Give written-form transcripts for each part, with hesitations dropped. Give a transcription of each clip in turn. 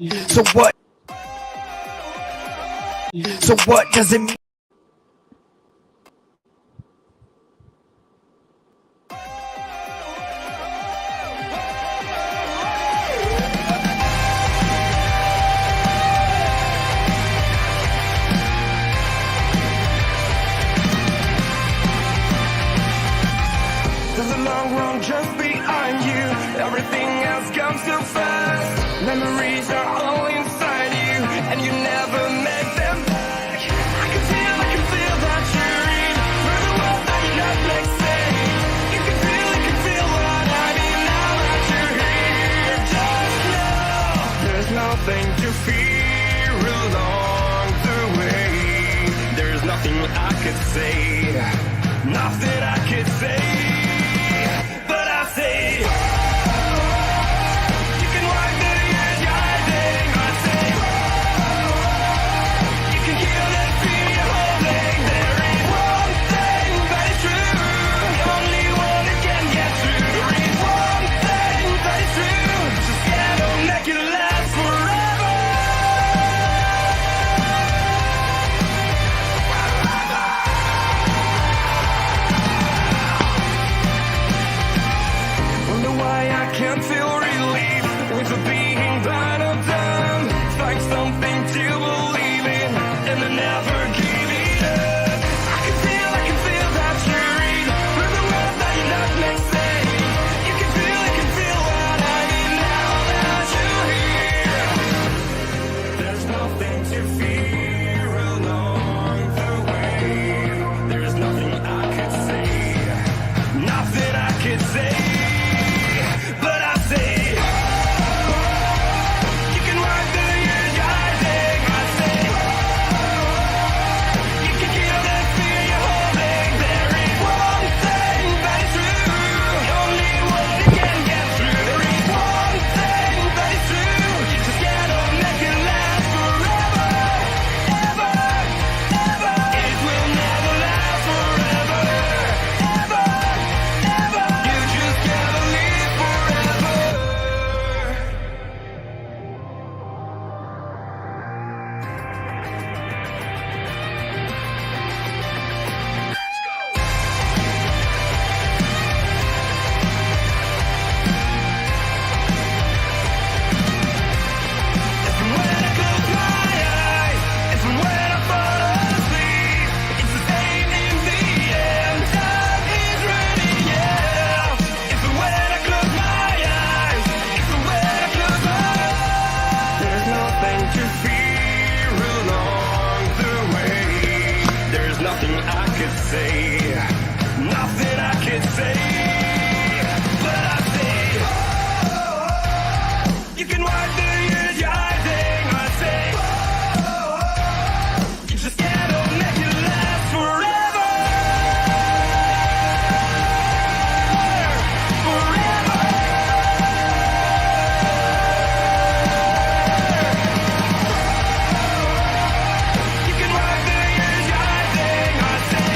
So what? So what does it mean? There's a long road just behind you. Everything else comes too fast. Memories are all inside you, and you never make them back. I can feel that you're in through the world that you're not next day. You can feel what I mean now that you're here. Just know there's nothing to fear along the way. There's nothing I could say, nothing I could say. Can't feel relief with being blind or dumb. Find something to believe in and then never give it up. I can feel that you're in through the world that you're not next day. You can feel what I mean now that you're here. There's nothing to fear along the way. There's nothing I could say, nothing I could say. Nothing I could say, but I say, you can wipe the years you're hiding. I say, you just gotta make it last forever, forever. You can wipe the years you're hiding. I say,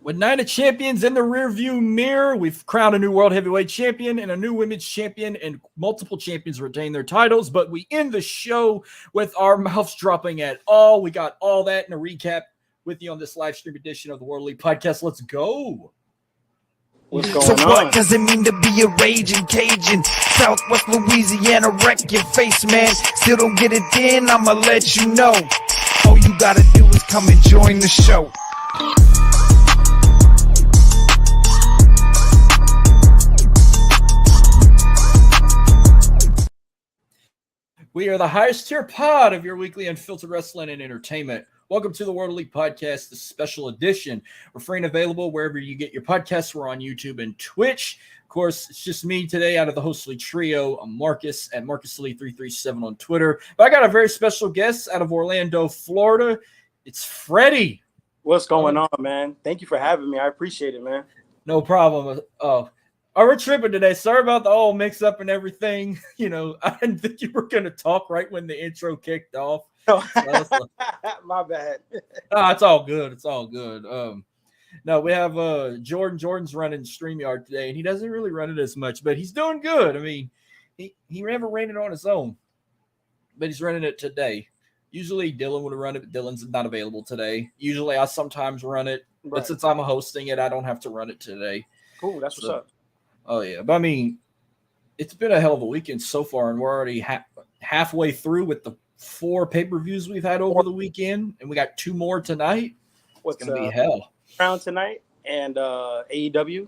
with Night of Champions in the rearview mirror, we've crowned a new World Heavyweight Champion and a new Women's Champion, and multiple champions retain their titles. But we end the show with our mouths dropping at all. We got all that in a recap with you on this live stream edition of the World League Podcast. Let's go. What's going So on? what does it mean to be a raging Cajun? Southwest Louisiana, wreck your face, man. Still don't get it in, I'ma let you know. All you gotta do is come and join the show. We are the highest tier pod of your weekly unfiltered wrestling and entertainment. Welcome to the World League Podcast, the special edition. We're free and available wherever you get your podcasts. We're on YouTube and Twitch. Of course, it's just me today out of the Hostly Trio. I'm Marcus at MarcusLee337 on Twitter. But I got a very special guest out of Orlando, Florida. It's Freddy. What's going on, man? Thank you for having me. I appreciate it, man. No problem. We're tripping today. Sorry about the whole mix up and everything. I didn't think you were going to talk right when the intro kicked off. My bad. No, it's all good. It's all good. No, we have Jordan. Jordan's running StreamYard today, and he doesn't really run it as much, but he's doing good. I mean, he never ran it on his own, but he's running it today. Usually Dylan would run it, but Dylan's not available today. Usually I sometimes run it, but since I'm hosting it, I don't have to run it today. Cool, that's what's up. Oh, yeah. But, I mean, it's been a hell of a weekend so far, and we're already halfway through with the 4 pay-per-views we've had over the weekend, and we got 2 more tonight. It's going to be hell. Crown tonight and AEW.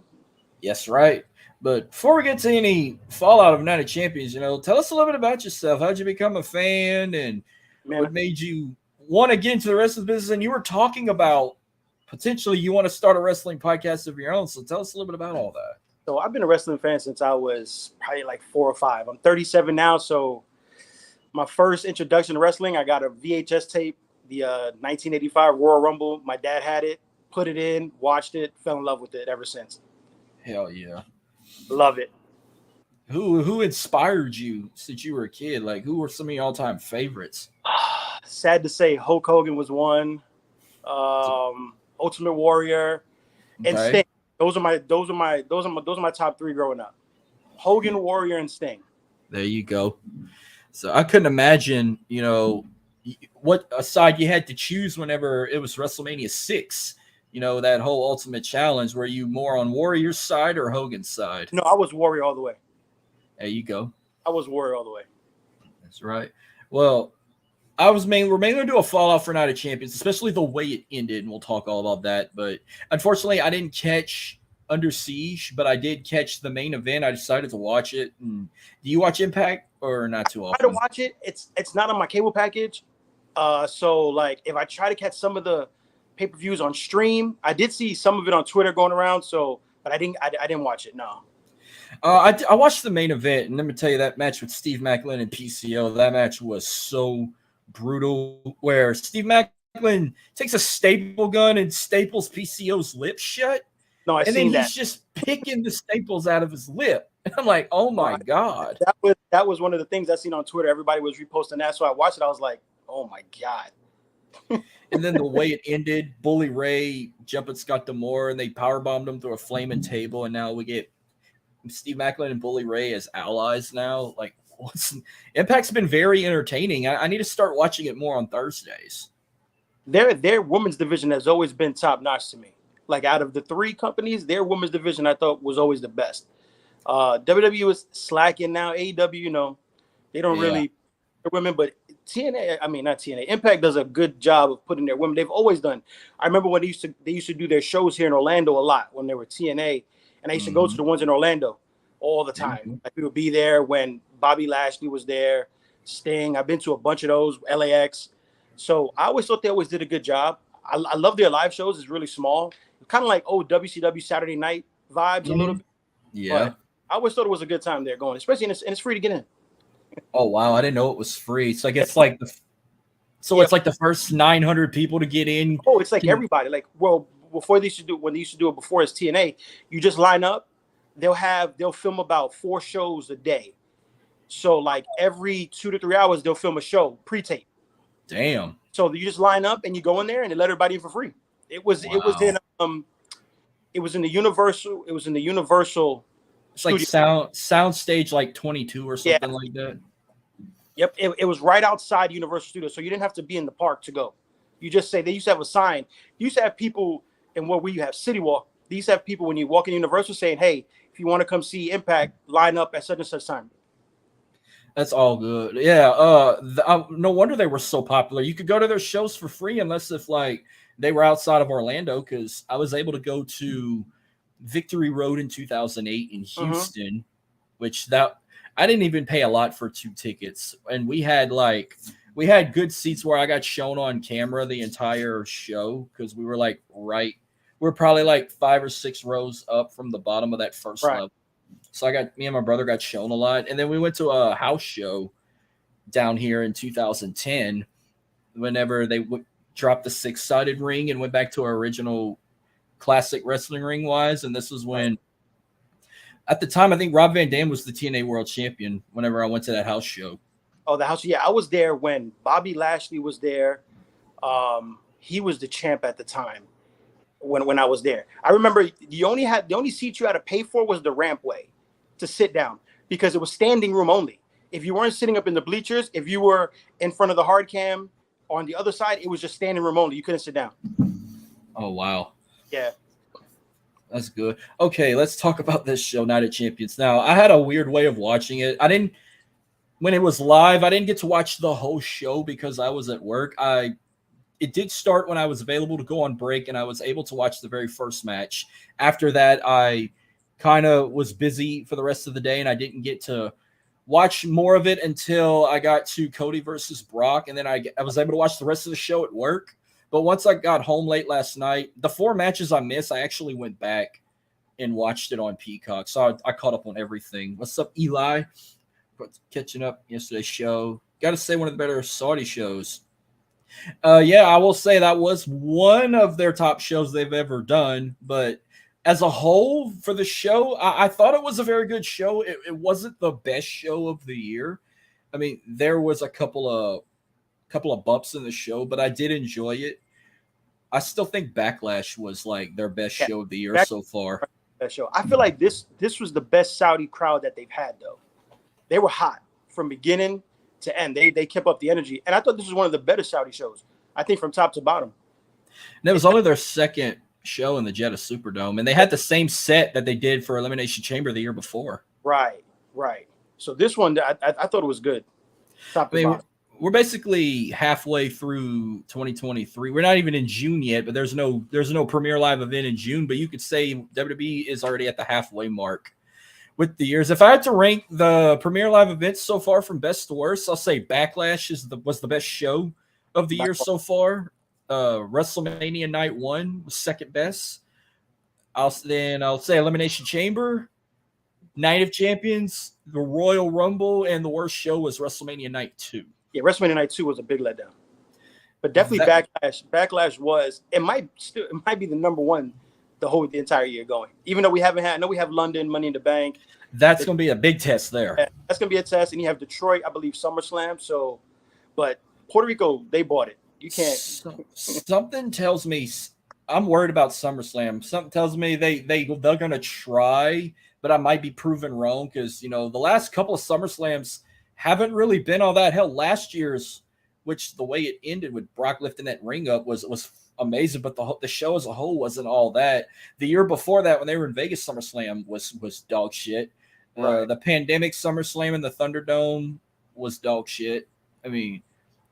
Yes, right. But before we get to any fallout of Night of Champions, tell us a little bit about yourself. How'd you become a fan, and what made you want to get into the wrestling business? And you were talking about potentially you want to start a wrestling podcast of your own. So tell us a little bit about all that. So I've been a wrestling fan since I was probably like 4 or 5. I'm 37 now. So my first introduction to wrestling, I got a VHS tape, the 1985 Royal Rumble. My dad had it, put it in, watched it, fell in love with it ever since. Hell yeah. Love it. Who inspired you since you were a kid? Like, who were some of your all-time favorites? Sad to say, Hulk Hogan was one. Ultimate Warrior and Sting. Those are my top 3 growing up. Hogan, Warrior, and Sting. There you go. So I couldn't imagine, what side you had to choose whenever it was WrestleMania 6. That whole Ultimate Challenge. Were you more on Warrior's side or Hogan's side? No, I was Warrior all the way. There you go. I was Warrior all the way. That's right. Well, we're mainly going to do a fallout for Night of Champions, especially the way it ended, and we'll talk all about that. But unfortunately, I didn't catch Under Siege, but I did catch the main event. I decided to watch it. And do you watch Impact or not too often? I try to watch it. It's not on my cable package. So like if I try to catch some of the pay-per-views on stream, I did see some of it on Twitter going around. But I didn't watch it. No. I watched the main event, and let me tell you, that match with Steve Macklin and PCO, that match was so brutal, where Steve Macklin takes a staple gun and staples PCO's lip shut. No, and then he's just picking the staples out of his lip. And I'm like, oh my God. That was one of the things I seen on Twitter. Everybody was reposting that. So I watched it. I was like, oh my God. And then the way it ended, Bully Ray jumping Scott D'Amore, and they powerbombed him through a flaming table. And now we get Steve Macklin and Bully Ray as allies now. Like, Impact's been very entertaining. I need to start watching it more on Thursdays. Their women's division has always been top notch to me. Like out of the 3 companies, their women's division I thought was always the best. WWE is slacking now. AEW, they don't really women, but not TNA. Impact does a good job of putting their women. They've always done. I remember when they used to do their shows here in Orlando a lot when they were TNA, and I used to go to the ones in Orlando all the time. Like we would be there when Bobby Lashley was there, Sting. I've been to a bunch of those, LAX. So I always thought they always did a good job. I love their live shows. It's really small. Kind of like old WCW Saturday night vibes a little bit. Yeah. But I always thought it was a good time there going, especially and it's free to get in. Oh wow, I didn't know it was free. So it's like the first 900 people to get in. Oh, it's like everybody. Like when they used to do it before as TNA, you just line up. They'll film about 4 shows a day. So like every 2 to 3 hours they'll film a show pre-tape. Damn. So you just line up and you go in there and they let everybody in for free. It was in the Universal. It was in the Universal. It's like sound stage like 22 or something like that. Yep, it was right outside Universal Studios, so you didn't have to be in the park to go. You just say they used to have a sign. You used to have people, and where we have City Walk. They used to have people when you walk in Universal saying, "Hey, if you want to come see Impact, line up at such and such time." That's all good. Yeah. No wonder they were so popular. You could go to their shows for free unless if like they were outside of Orlando, because I was able to go to Victory Road in 2008 in Houston, which I didn't even pay a lot for 2 tickets. And we had good seats where I got shown on camera the entire show, because we were we're probably like 5 or 6 rows up from the bottom of that first level. So me and my brother got shown a lot. And then we went to a house show down here in 2010 whenever dropped the 6-sided ring and went back to our original classic wrestling ring wise. And this was when, at the time, I think Rob Van Dam was the TNA World Champion whenever I went to that house show. Oh, the house. Yeah, I was there when Bobby Lashley was there. He was the champ at the time when I was there. I remember the only seat you had to pay for was the rampway to sit down because it was standing room only. If you weren't sitting up in the bleachers, if you were in front of the hard cam on the other side, it was just standing room only. You couldn't sit down. Oh, wow. Yeah. That's good. Okay, let's talk about this show, Night of Champions. Now, I had a weird way of watching it. When it was live, I didn't get to watch the whole show because I was at work. It did start when I was available to go on break, and I was able to watch the very first match. After that, I kind of was busy for the rest of the day, and I didn't get to watch more of it until I got to Cody versus Brock, and then I was able to watch the rest of the show at work. But once I got home late last night, the 4 matches I missed, I actually went back and watched it on Peacock. So I caught up on everything. What's up, Eli? Catching up yesterday's show. Got to say, one of the better Saudi shows. Yeah, I will say that was one of their top shows they've ever done. But as a whole, for the show, I thought it was a very good show. It wasn't the best show of the year. I mean, there was a couple of bumps in the show, but I did enjoy it. I still think Backlash was like their best show of the year so far. Best show. I feel like this was the best Saudi crowd that they've had, though. They were hot from beginning to end. They kept up the energy, and I thought this was one of the better Saudi shows. I think from top to bottom. And it was only their second show in the Jeddah Superdome, and they had the same set that they did for Elimination Chamber the year before. Right. So this one, I thought it was good. Top to bottom. We're basically halfway through 2023. We're not even in June yet, but there's no Premier Live event in June. But you could say WWE is already at the halfway mark with the years. If I had to rank the Premier Live events so far from best to worst, I'll say Backlash was the best show of the year so far. WrestleMania Night 1 was second best. I'll say Elimination Chamber, Night of Champions, the Royal Rumble, and the worst show was WrestleMania Night 2. Yeah, WrestleMania Night 2 was a big letdown, but definitely Backlash. Backlash was it might be the number one the entire year going. Even though we haven't had, I know we have London, Money in the Bank. That's going to be a big test there. That's going to be a test, and you have Detroit, I believe, SummerSlam. So, but Puerto Rico, they bought it. You can't. Something tells me I'm worried about SummerSlam. Something tells me they're going to try, but I might be proven wrong because the last couple of SummerSlams haven't really been all that. Hell, last year's, which the way it ended with Brock lifting that ring up was amazing, but the show as a whole wasn't all that. The year before that, when they were in Vegas, SummerSlam was dog shit. Right. The pandemic SummerSlam in the Thunderdome was dog shit. I mean,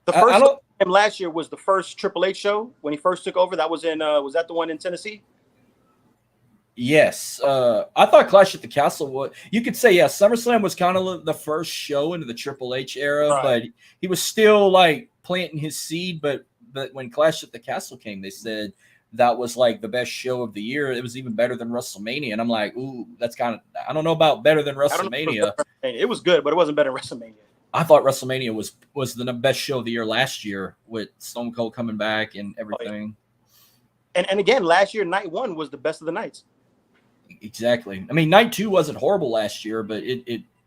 the first time last year was the first Triple H show when he first took over. That was was that the one in Tennessee? Yes. I thought Clash at the Castle was, you could say, yeah, SummerSlam was kind of the first show into the Triple H era, right. But he was still like planting his seed. But when Clash at the Castle came, they said that was like the best show of the year. It was even better than WrestleMania. And I'm like, ooh, that's kind of, I don't know about better than WrestleMania. It was good, but it wasn't better than WrestleMania. I thought WrestleMania was the best show of the year last year with Stone Cold coming back and everything. Oh, yeah. And again, last year, Night 1 was the best of the nights. Exactly. I mean, Night 2 wasn't horrible last year, but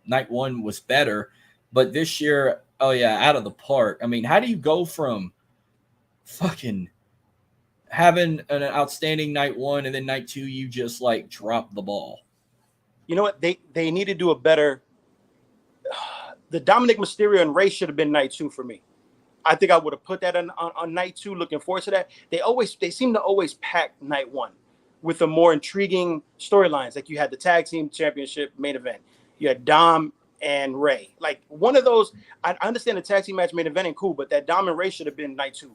Night 1 was better. But this year, oh yeah, out of the park. I mean, how do you go from fucking having an outstanding Night 1 and then Night 2 you just like drop the ball? You know what? They need to do a better. The Dominic Mysterio and Ray should have been Night 2 for me. I think I would have put that on Night 2. Looking forward to that. They seem to always pack Night 1 with the more intriguing storylines. Like you had the tag team championship main event. You had Dom and Ray. Like one of those, I understand the tag team match main event and cool, but that Dom and Ray should have been Night 2.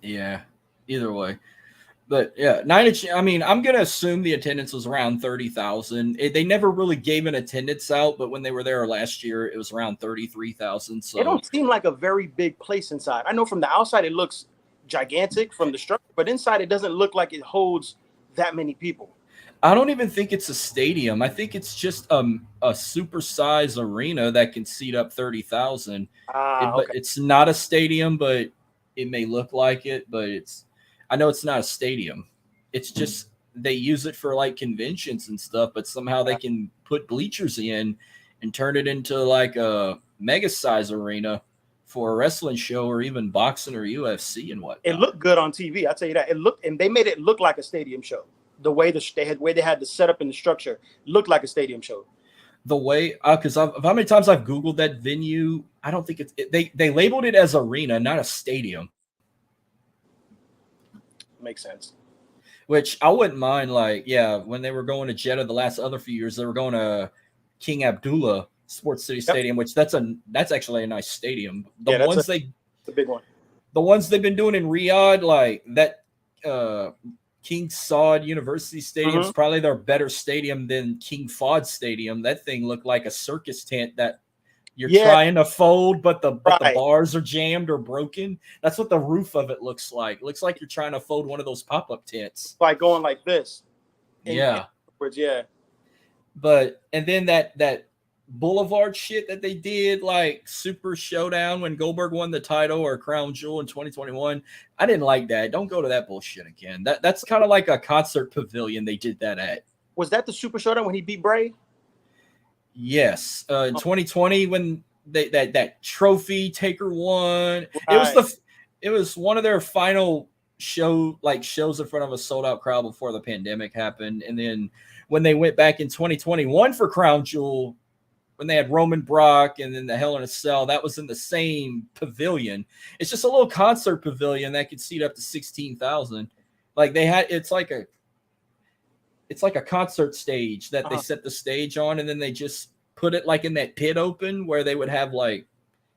Yeah, either way. But yeah, I mean, I'm going to assume the attendance was around 30,000. They never really gave an attendance out, but when they were there last year, it was around 33,000. So it don't seem like a very big place inside. I know from the outside it looks gigantic from the structure, but inside it doesn't look like it holds that many people. I don't even think it's a stadium. I think it's just a supersized arena that can seat up 30,000. Okay. But it's not a stadium, but it may look like it, but I know it's not a stadium. It's just they use it for like conventions and stuff, but somehow they can put bleachers in and turn it into like a mega size arena for a wrestling show or even boxing or UFC and whatnot. It looked good on TV. I'll tell you that. It looked, and they made it look like a stadium show. The way they had the setup and the structure looked like a stadium show. The way, because how many times I've Googled that venue, I don't think they labeled it as arena, not a stadium. Makes sense. Which I wouldn't mind. Like, yeah, when they were going to Jeddah the last other few years, they were going to King Abdullah Sports City Stadium, which that's actually a nice stadium. It's a big one. The ones they've been doing in Riyadh, like that King Saud University Stadium is probably their better stadium than King Fahd Stadium. That thing looked like a circus tent that you're trying to fold, but the bars are jammed or broken. That's what the roof of it looks like. It looks like you're trying to fold one of those pop-up tents. Like going like this. Yeah. But and then that Boulevard shit that they did, like Super Showdown when Goldberg won the title or Crown Jewel in 2021. I didn't like that. Don't go to that bullshit again. That's kind of like a concert pavilion they did that at. Was that the Super Showdown when he beat Bray? Yes. In 2020 when that trophy taker won. Right. It was one of their final shows in front of a sold out crowd before the pandemic happened. And then when they went back in 2021 for Crown Jewel, when they had Roman Brock and then the Hell in a Cell, that was in the same pavilion. It's just a little concert pavilion that could seat up to 16,000. Like it's like a concert stage that they set the stage on, and then they just put it like in that pit open where they would have like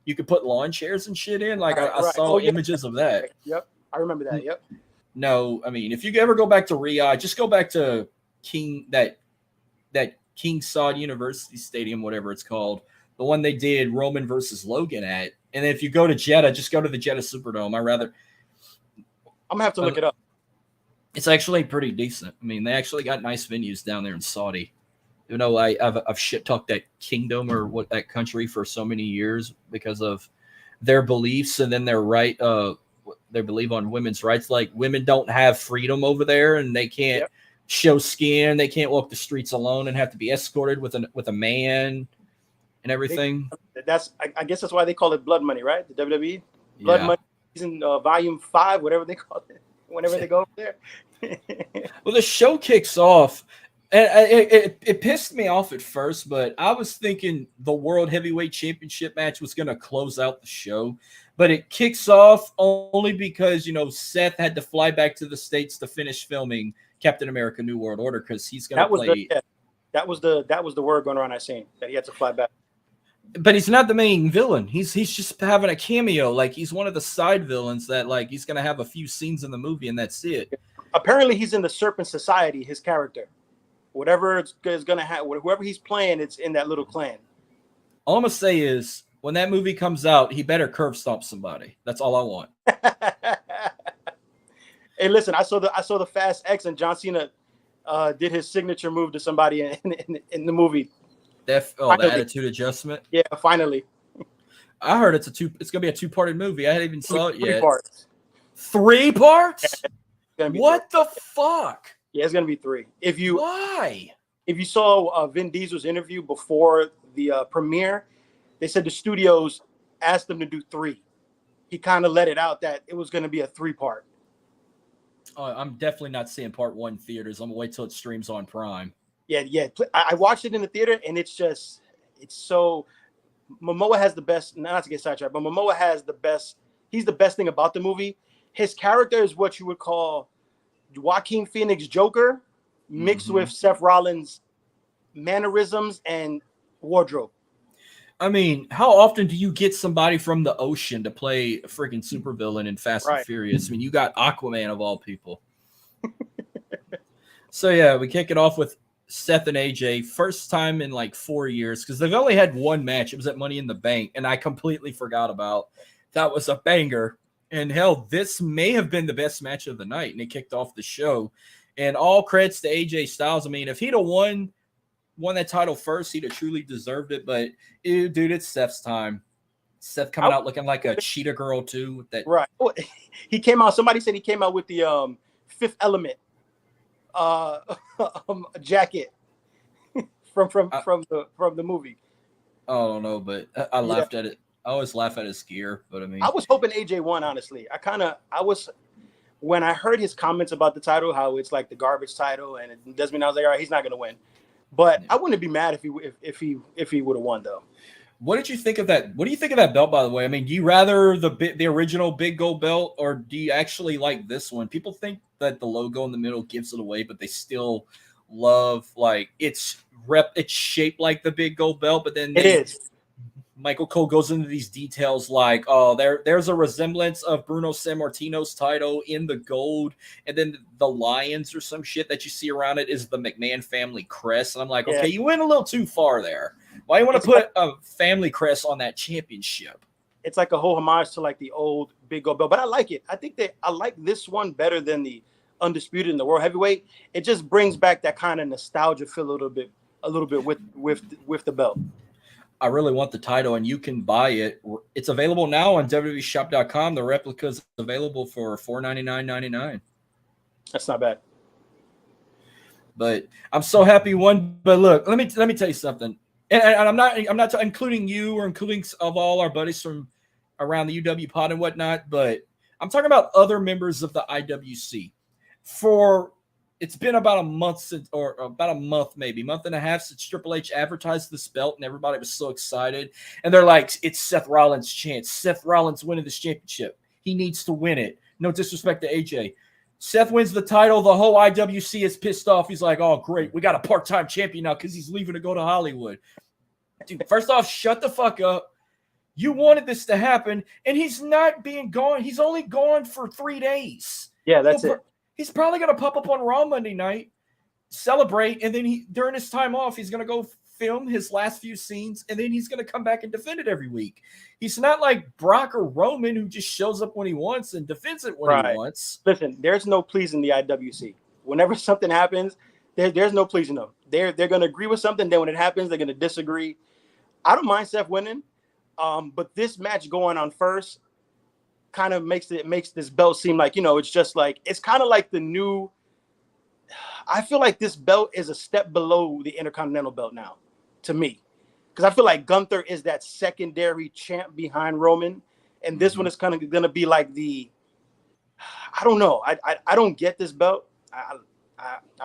you could put lawn chairs and shit in. Like I saw images of that. Yep, I remember that. Yep. No, I mean, if you ever go back to Riyadh, just go back to that King Saud University Stadium, whatever it's called, the one they did Roman versus Logan at. And if you go to Jeddah, just go to the Jeddah Superdome. I'm gonna have to look it up. It's actually pretty decent. I mean, they actually got nice venues down there in Saudi. You know, I've shit talked that kingdom or that country for so many years because of their beliefs and then their belief on women's rights. Like women don't have freedom over there, and they can't show skin. They can't walk the streets alone and have to be escorted with a man and everything. I guess that's why they call it blood money, right? The WWE blood money season volume 5, whatever they call it. Whenever they go over there. Well, the show kicks off, and it pissed me off at first, but I was thinking the World Heavyweight Championship match was going to close out the show, but it kicks off only because Seth had to fly back to the States to finish filming Captain America: New World Order because he's going to play. That was the word going around. I seen that he had to fly back. But he's not the main villain. He's just having a cameo. Like he's one of the side villains that like he's gonna have a few scenes in the movie and that's it. Apparently he's in the Serpent Society, his character. Whatever is gonna have, whoever he's playing, it's in that little clan. All I'm gonna say is when that movie comes out, he better curb stomp somebody. That's all I want. Hey, listen, I saw the Fast X and John Cena did his signature move to somebody in the movie. The attitude adjustment. Yeah, finally. I heard it's gonna be a 2-parted movie. I haven't even saw it yet. 3 parts. 3 parts? What the fuck? Yeah, it's gonna be 3. Why? If you saw Vin Diesel's interview before the premiere, they said the studios asked them to do 3. He kind of let it out that it was gonna be a 3-part. I'm definitely not seeing part 1 in theaters. I'm gonna wait till it streams on Prime. Yeah. I watched it in the theater, and it's so. Momoa has the best. Not to get sidetracked, but Momoa has the best. He's the best thing about the movie. His character is what you would call Joaquin Phoenix Joker, mixed with Seth Rollins' mannerisms and wardrobe. I mean, how often do you get somebody from the ocean to play a freaking supervillain in Fast and Furious? I mean, you got Aquaman of all people. So yeah, we kick it off with Seth and AJ, first time in like 4 years, because they've only had 1 match. It was at Money in the Bank, and I completely forgot about that. Was a banger. And hell, this may have been the best match of the night, and it kicked off the show. And all credits to AJ Styles. I mean, if he'd have won that title first, he'd have truly deserved it. But dude, it's Seth's time. Seth coming out looking like a cheetah girl too. With that, right? He came out. Somebody said he came out with the Fifth Element jacket from the movie. I don't know, but I laughed at it. I always laugh at his gear, but I mean, I was hoping AJ won. Honestly, I was when I heard his comments about the title, how it's like the garbage title, and it doesn't mean I was like, all right, he's not gonna win. But I wouldn't be mad if he would have won though. What did you think of that? What do you think of that belt, by the way? I mean, do you rather the original big gold belt, or do you actually like this one? People think that the logo in the middle gives it away, but they still love like it's shaped like the big gold belt, but then it is. Michael Cole goes into these details like, oh, there's a resemblance of Bruno Sammartino's title in the gold, and then the lions or some shit that you see around it is the McMahon family crest. And I'm like, okay, you went a little too far there. Why you want to put a family crest on that championship? It's like a whole homage to like the old big gold belt, but I like it. I think that I like this one better than the undisputed in the world heavyweight. It just brings back that kind of nostalgia feel a little bit with the belt. I really want the title, and you can buy it. It's available now on WWEshop.com. The replica is available for $499.99. That's not bad. But I'm so happy you won. But look, let me tell you something. And I'm not including you or including of all our buddies from around the UW pod and whatnot, but I'm talking about other members of the IWC. It's been about a month maybe month and a half since Triple H advertised this belt, and everybody was so excited. And they're like, it's Seth Rollins' chance. Seth Rollins winning this championship. He needs to win it. No disrespect to AJ. Seth wins the title. The whole IWC is pissed off. He's like, oh, great. We got a part-time champion now because he's leaving to go to Hollywood. Dude, first off, shut the fuck up. You wanted this to happen, and he's not being gone. He's only gone for 3 days. Yeah, that's it. He's probably going to pop up on Raw Monday night, celebrate, and then during his time off, he's going to go film his last few scenes, and then he's going to come back and defend it every week. He's not like Brock or Roman, who just shows up when he wants and defends it when he wants. Listen, there's no pleasing the IWC. Whenever something happens, there's no pleasing them. They're going to agree with something. Then when it happens, they're going to disagree. I don't mind Seth winning, but this match going on first kind of makes this belt seem like, it's just like, it's kind of like the new. I feel like this belt is a step below the Intercontinental belt now, to me, because I feel like Gunther is that secondary champ behind Roman, and this one is kind of going to be like the. I don't know. I don't get this belt. I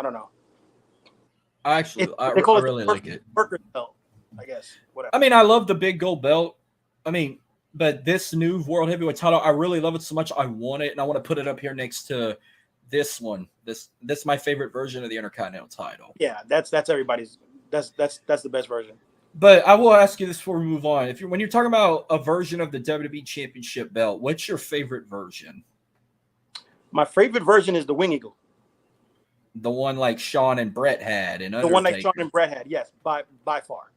don't know. I really like it. Worker belt, I guess. Whatever. I mean, I love the big gold belt. I mean, but this new World Heavyweight title, I really love it so much. I want it, and I want to put it up here next to this one. This is my favorite version of the Intercontinental title. Yeah, that's everybody's. That's the best version. But I will ask you this before we move on. When you're talking about a version of the WWE Championship belt, what's your favorite version? My favorite version is the Wing Eagle. The one like Shawn and Brett had, and the one like Shawn and Brett had, yes, by far.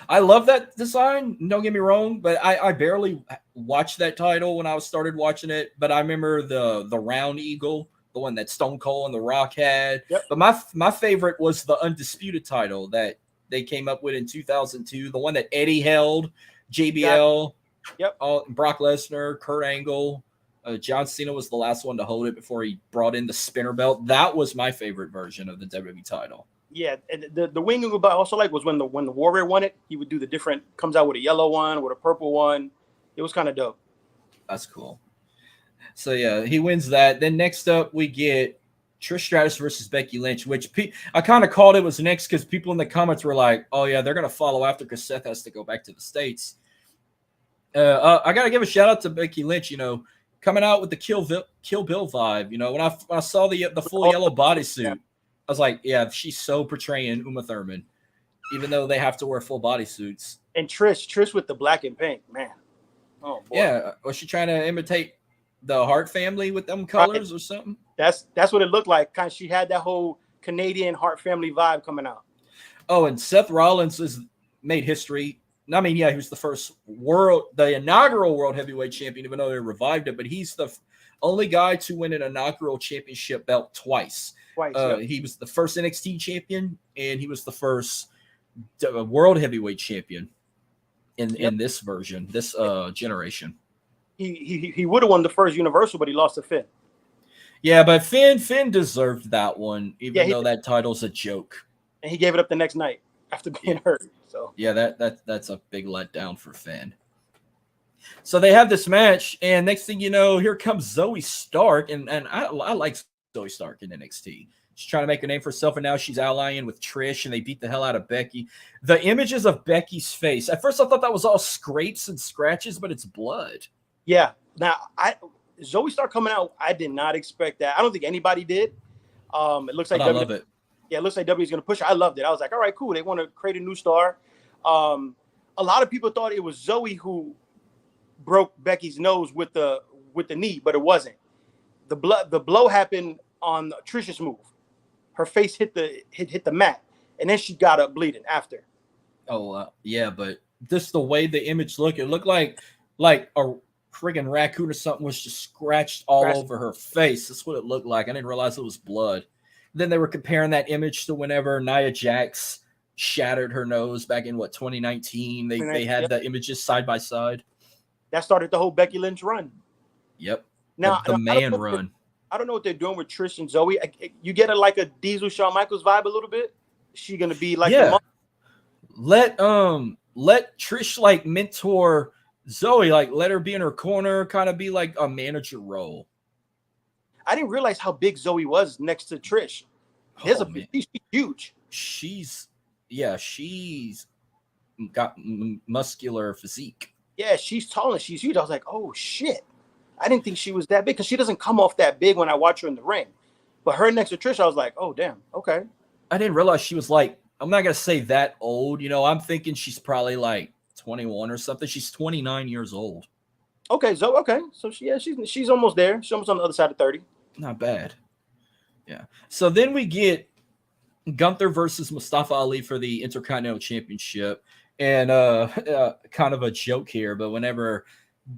I love that design. Don't get me wrong, but I barely watched that title when I started watching it. But I remember the round eagle, the one that Stone Cold and The Rock had. Yep. But my favorite was the undisputed title that they came up with in 2002. The one that Eddie held, JBL, Brock Lesnar, Kurt Angle. John Cena was the last one to hold it before he brought in the spinner belt. That was my favorite version of the WWE title. Yeah, and the Wing Eagle belt I also like was when the Warrior won it. He would do the different, comes out with a yellow one, with a purple one. It was kind of dope. That's cool. So yeah, he wins that. Then next up we get Trish Stratus versus Becky Lynch, which I kind of called it was next because people in the comments were like, "Oh yeah, they're gonna follow after because Seth has to go back to the States." I gotta give a shout out to Becky Lynch. Coming out with the Kill Bill vibe. When I saw the full yellow bodysuit. I was like, yeah, she's so portraying Uma Thurman, even though they have to wear full bodysuits. And Trish with the black and pink, man. Oh boy. Yeah, was she trying to imitate the Hart family with them colors or something? That's what it looked like. Kind of, she had that whole Canadian Hart family vibe coming out. Oh, and Seth Rollins has made history. I mean, yeah, he was the inaugural World Heavyweight Champion, even though they revived it. But he's the only guy to win an inaugural championship belt twice. He was the first NXT champion, and he was the first World Heavyweight champion. in this version, this generation. He would have won the first Universal, but he lost to Finn. Yeah, but Finn deserved that one, even Yeah, though that title's a joke. And he gave it up the next night after being hurt. So yeah, that's a big letdown for Finn. So they have this match, and next thing you know, here comes Zoe Stark, and I like Zoe Stark in NXT. She's trying to make a name for herself, and now she's allying with Trish, and they beat the hell out of Becky. The images of Becky's face, at first I thought that was all scrapes and scratches, but it's blood. Yeah. Now, Zoe Stark coming out, I did not expect that. I don't think anybody did. It looks like I love it. Yeah, it looks like W's going to push her. I loved it. I was like, all right, cool. They want to create a new star. A lot of people thought it was Zoe who broke Becky's nose with the knee, but it wasn't. The blow happened on Trish's move. Her face hit the mat, and then she got up bleeding after. Oh yeah, but just the way the image looked, it looked like a friggin' raccoon or something was just scratched all over her face. That's what it looked like. I didn't realize it was blood. Then they were comparing that image to whenever Nia Jax shattered her nose back in 2019. They had the images side by side. That started the whole Becky Lynch run. Yep. Now the man run. I don't know what they're doing with Trish and Zoe. You get like a Diesel Shawn Michaels vibe a little bit. Is she gonna be like let Trish like mentor Zoe, like let her be in her corner, kind of be like a manager role. I didn't realize how big Zoe was next to Trish. She's huge. She's got muscular physique. Yeah, she's tall and she's huge. I was like, oh shit. I didn't think she was that big because she doesn't come off that big when I watch her in the ring. But her next to Trish, I was like, oh damn, okay. I didn't realize she was like, I'm not gonna say that old. You know, I'm thinking she's probably like 21 or something. She's 29 years old. Okay, so she's almost there. She's almost on the other side of 30. Not bad. Yeah. So then we get Gunther versus Mustafa Ali for the Intercontinental Championship. And kind of a joke here, but whenever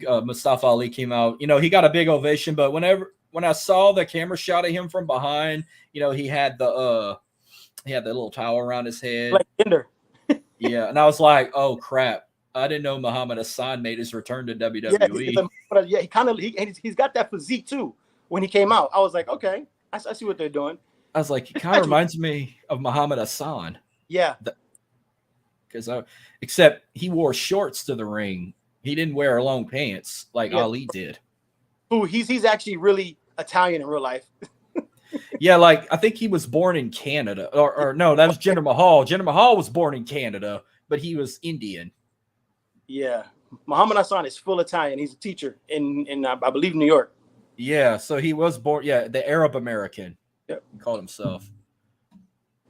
Mustafa Ali came out, you know, he got a big ovation, but when I saw the camera shot of him from behind, you know, he had the little towel around his head. Like Tinder. Yeah, and I was like, oh crap. I didn't know Muhammad Hassan made his return to WWE. Yeah, he's got that physique too. When he came out, I was like, okay, I see what they're doing. I was like, he kind of reminds me of Muhammad Hassan. Yeah. Except he wore shorts to the ring. He didn't wear long pants like Ali did. Ooh, he's actually really Italian in real life. Yeah, like I think he was born in Canada. Or no, that was Jinder Mahal. Jinder Mahal was born in Canada, but he was Indian. Yeah. Muhammad Hassan is full Italian. He's a teacher in I believe New York. Yeah, so he was born, the Arab American. Yep. He called himself.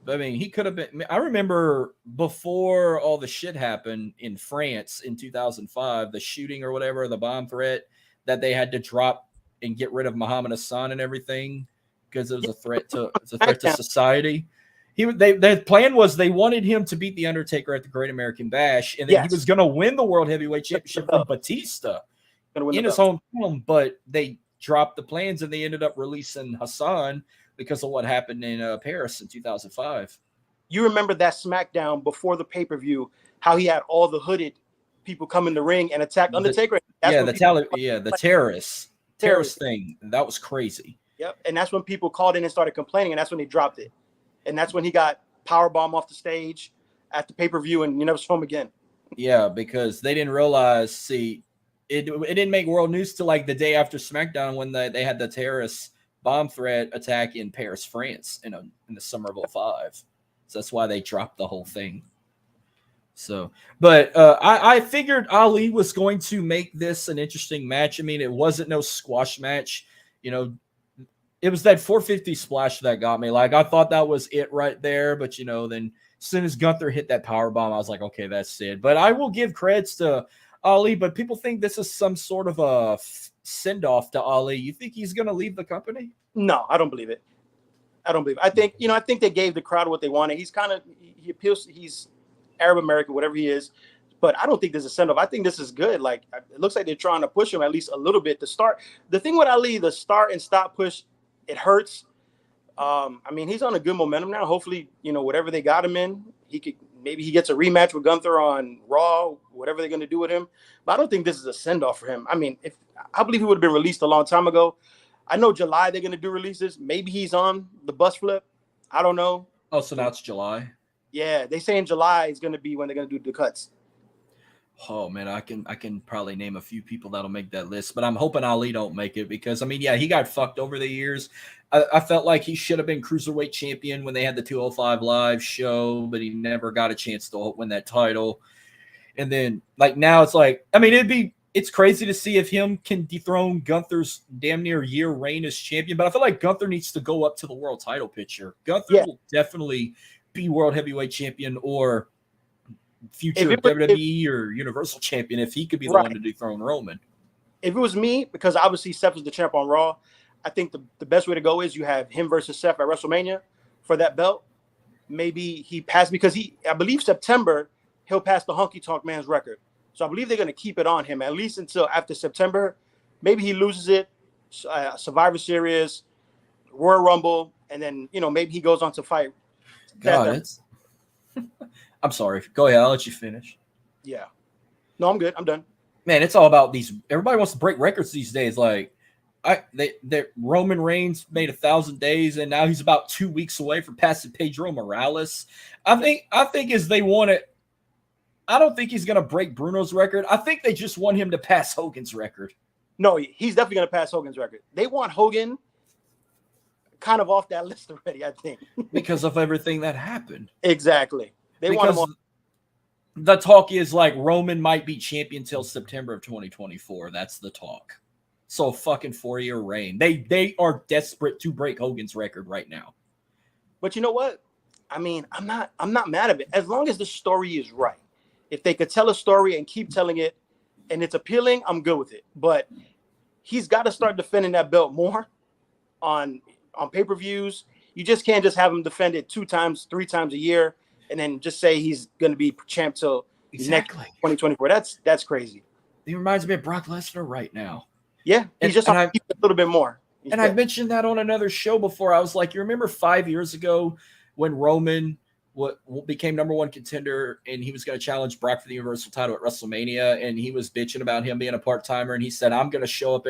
But I mean, he could have been. I remember before all the shit happened in France in 2005, the shooting or whatever, the bomb threat that they had to drop and get rid of Muhammad Hassan and everything because it was a threat to society. The plan was they wanted him to beat the Undertaker at the Great American Bash, and then he was going to win the World Heavyweight Championship from Batista in his hometown, but they dropped the plans and they ended up releasing Hassan because of what happened in Paris in 2005. You remember that SmackDown before the pay-per-view, how he had all the hooded people come in the ring and attack Undertaker? The terrorist thing. That was crazy. Yep, and that's when people called in and started complaining, and that's when they dropped it. And that's when he got powerbomb off the stage at the pay-per-view, and you never saw him again. Yeah, because they didn't realize, it didn't make world news till like the day after SmackDown when they had the terrorist bomb threat attack in Paris, France in the summer of 2005. So that's why they dropped the whole thing. So, but I figured Ali was going to make this an interesting match. I mean, it wasn't no squash match. You know, it was that 450 splash that got me. Like, I thought that was it right there. But, you know, then as soon as Gunther hit that power bomb, I was like, okay, that's it. But I will give creds to Ali. But people think this is some sort of a send-off to Ali. You think he's going to leave the company? No, I don't believe it. I think they gave the crowd what they wanted. He's he appeals. He's Arab American, whatever he is. But I don't think there's a send-off. I think this is good. Like, it looks like they're trying to push him at least a little bit to start. The thing with Ali, the start and stop push, it hurts. I mean, he's on a good momentum now. Hopefully, you know, whatever they got him in, he could maybe he gets a rematch with Gunther on Raw, whatever they're going to do with him. But I don't think this is a send-off for him. I mean, if I believe he would have been released a long time ago. I know July they're going to do releases. Maybe he's on the bus flip. I don't know. Oh, so now it's July. Yeah, they say in July is going to be when they're going to do the cuts. Oh man, I can probably name a few people that'll make that list, but I'm hoping Ali don't make it because I mean, yeah, he got fucked over the years. I felt like he should have been cruiserweight champion when they had the 205 Live show, but he never got a chance to win that title. And then like now it's like, I mean, it's crazy to see if him can dethrone Gunther's damn near year reign as champion, but I feel like Gunther needs to go up to the world title picture. Gunther will definitely be world heavyweight champion or future WWE or Universal champion if he could be the one to dethrone Roman. If it was me, because obviously Seth was the champ on Raw, I think the best way to go is you have him versus Seth at WrestleMania for that belt. Maybe he passed because I believe September he'll pass the Honky Tonk Man's record. So I believe they're going to keep it on him at least until after September. Maybe he loses it, Survivor Series, Royal Rumble, and then maybe he goes on to fight. God, I'm sorry. Go ahead. I'll let you finish. Yeah. No, I'm good. I'm done. Man, it's all about these. Everybody wants to break records these days. Like, Roman Reigns made 1,000 days, and now he's about 2 weeks away from passing Pedro Morales. I think as they want it. I don't think he's going to break Bruno's record. I think they just want him to pass Hogan's record. No, he's definitely going to pass Hogan's record. They want Hogan kind of off that list already, I think. Because of everything that happened. Exactly. They want him on. The talk is like Roman might be champion till September of 2024. That's the talk. So fucking 4-year reign. They are desperate to break Hogan's record right now. But you know what? I mean, I'm not mad at it. As long as the story is right. If they could tell a story and keep telling it and it's appealing, I'm good with it. But he's got to start defending that belt more on pay-per-views. You just can't just have him defend it 2 times, 3 times a year and then just say he's going to be champ till next 2024. That's crazy. He reminds me of Brock Lesnar right now. Yeah, he's just a little bit more. I mentioned that on another show before. I was like, you remember 5 years ago when Roman became number 1 contender and he was going to challenge Brock for the Universal title at WrestleMania, and he was bitching about him being a part-timer, and he said, I'm going to show up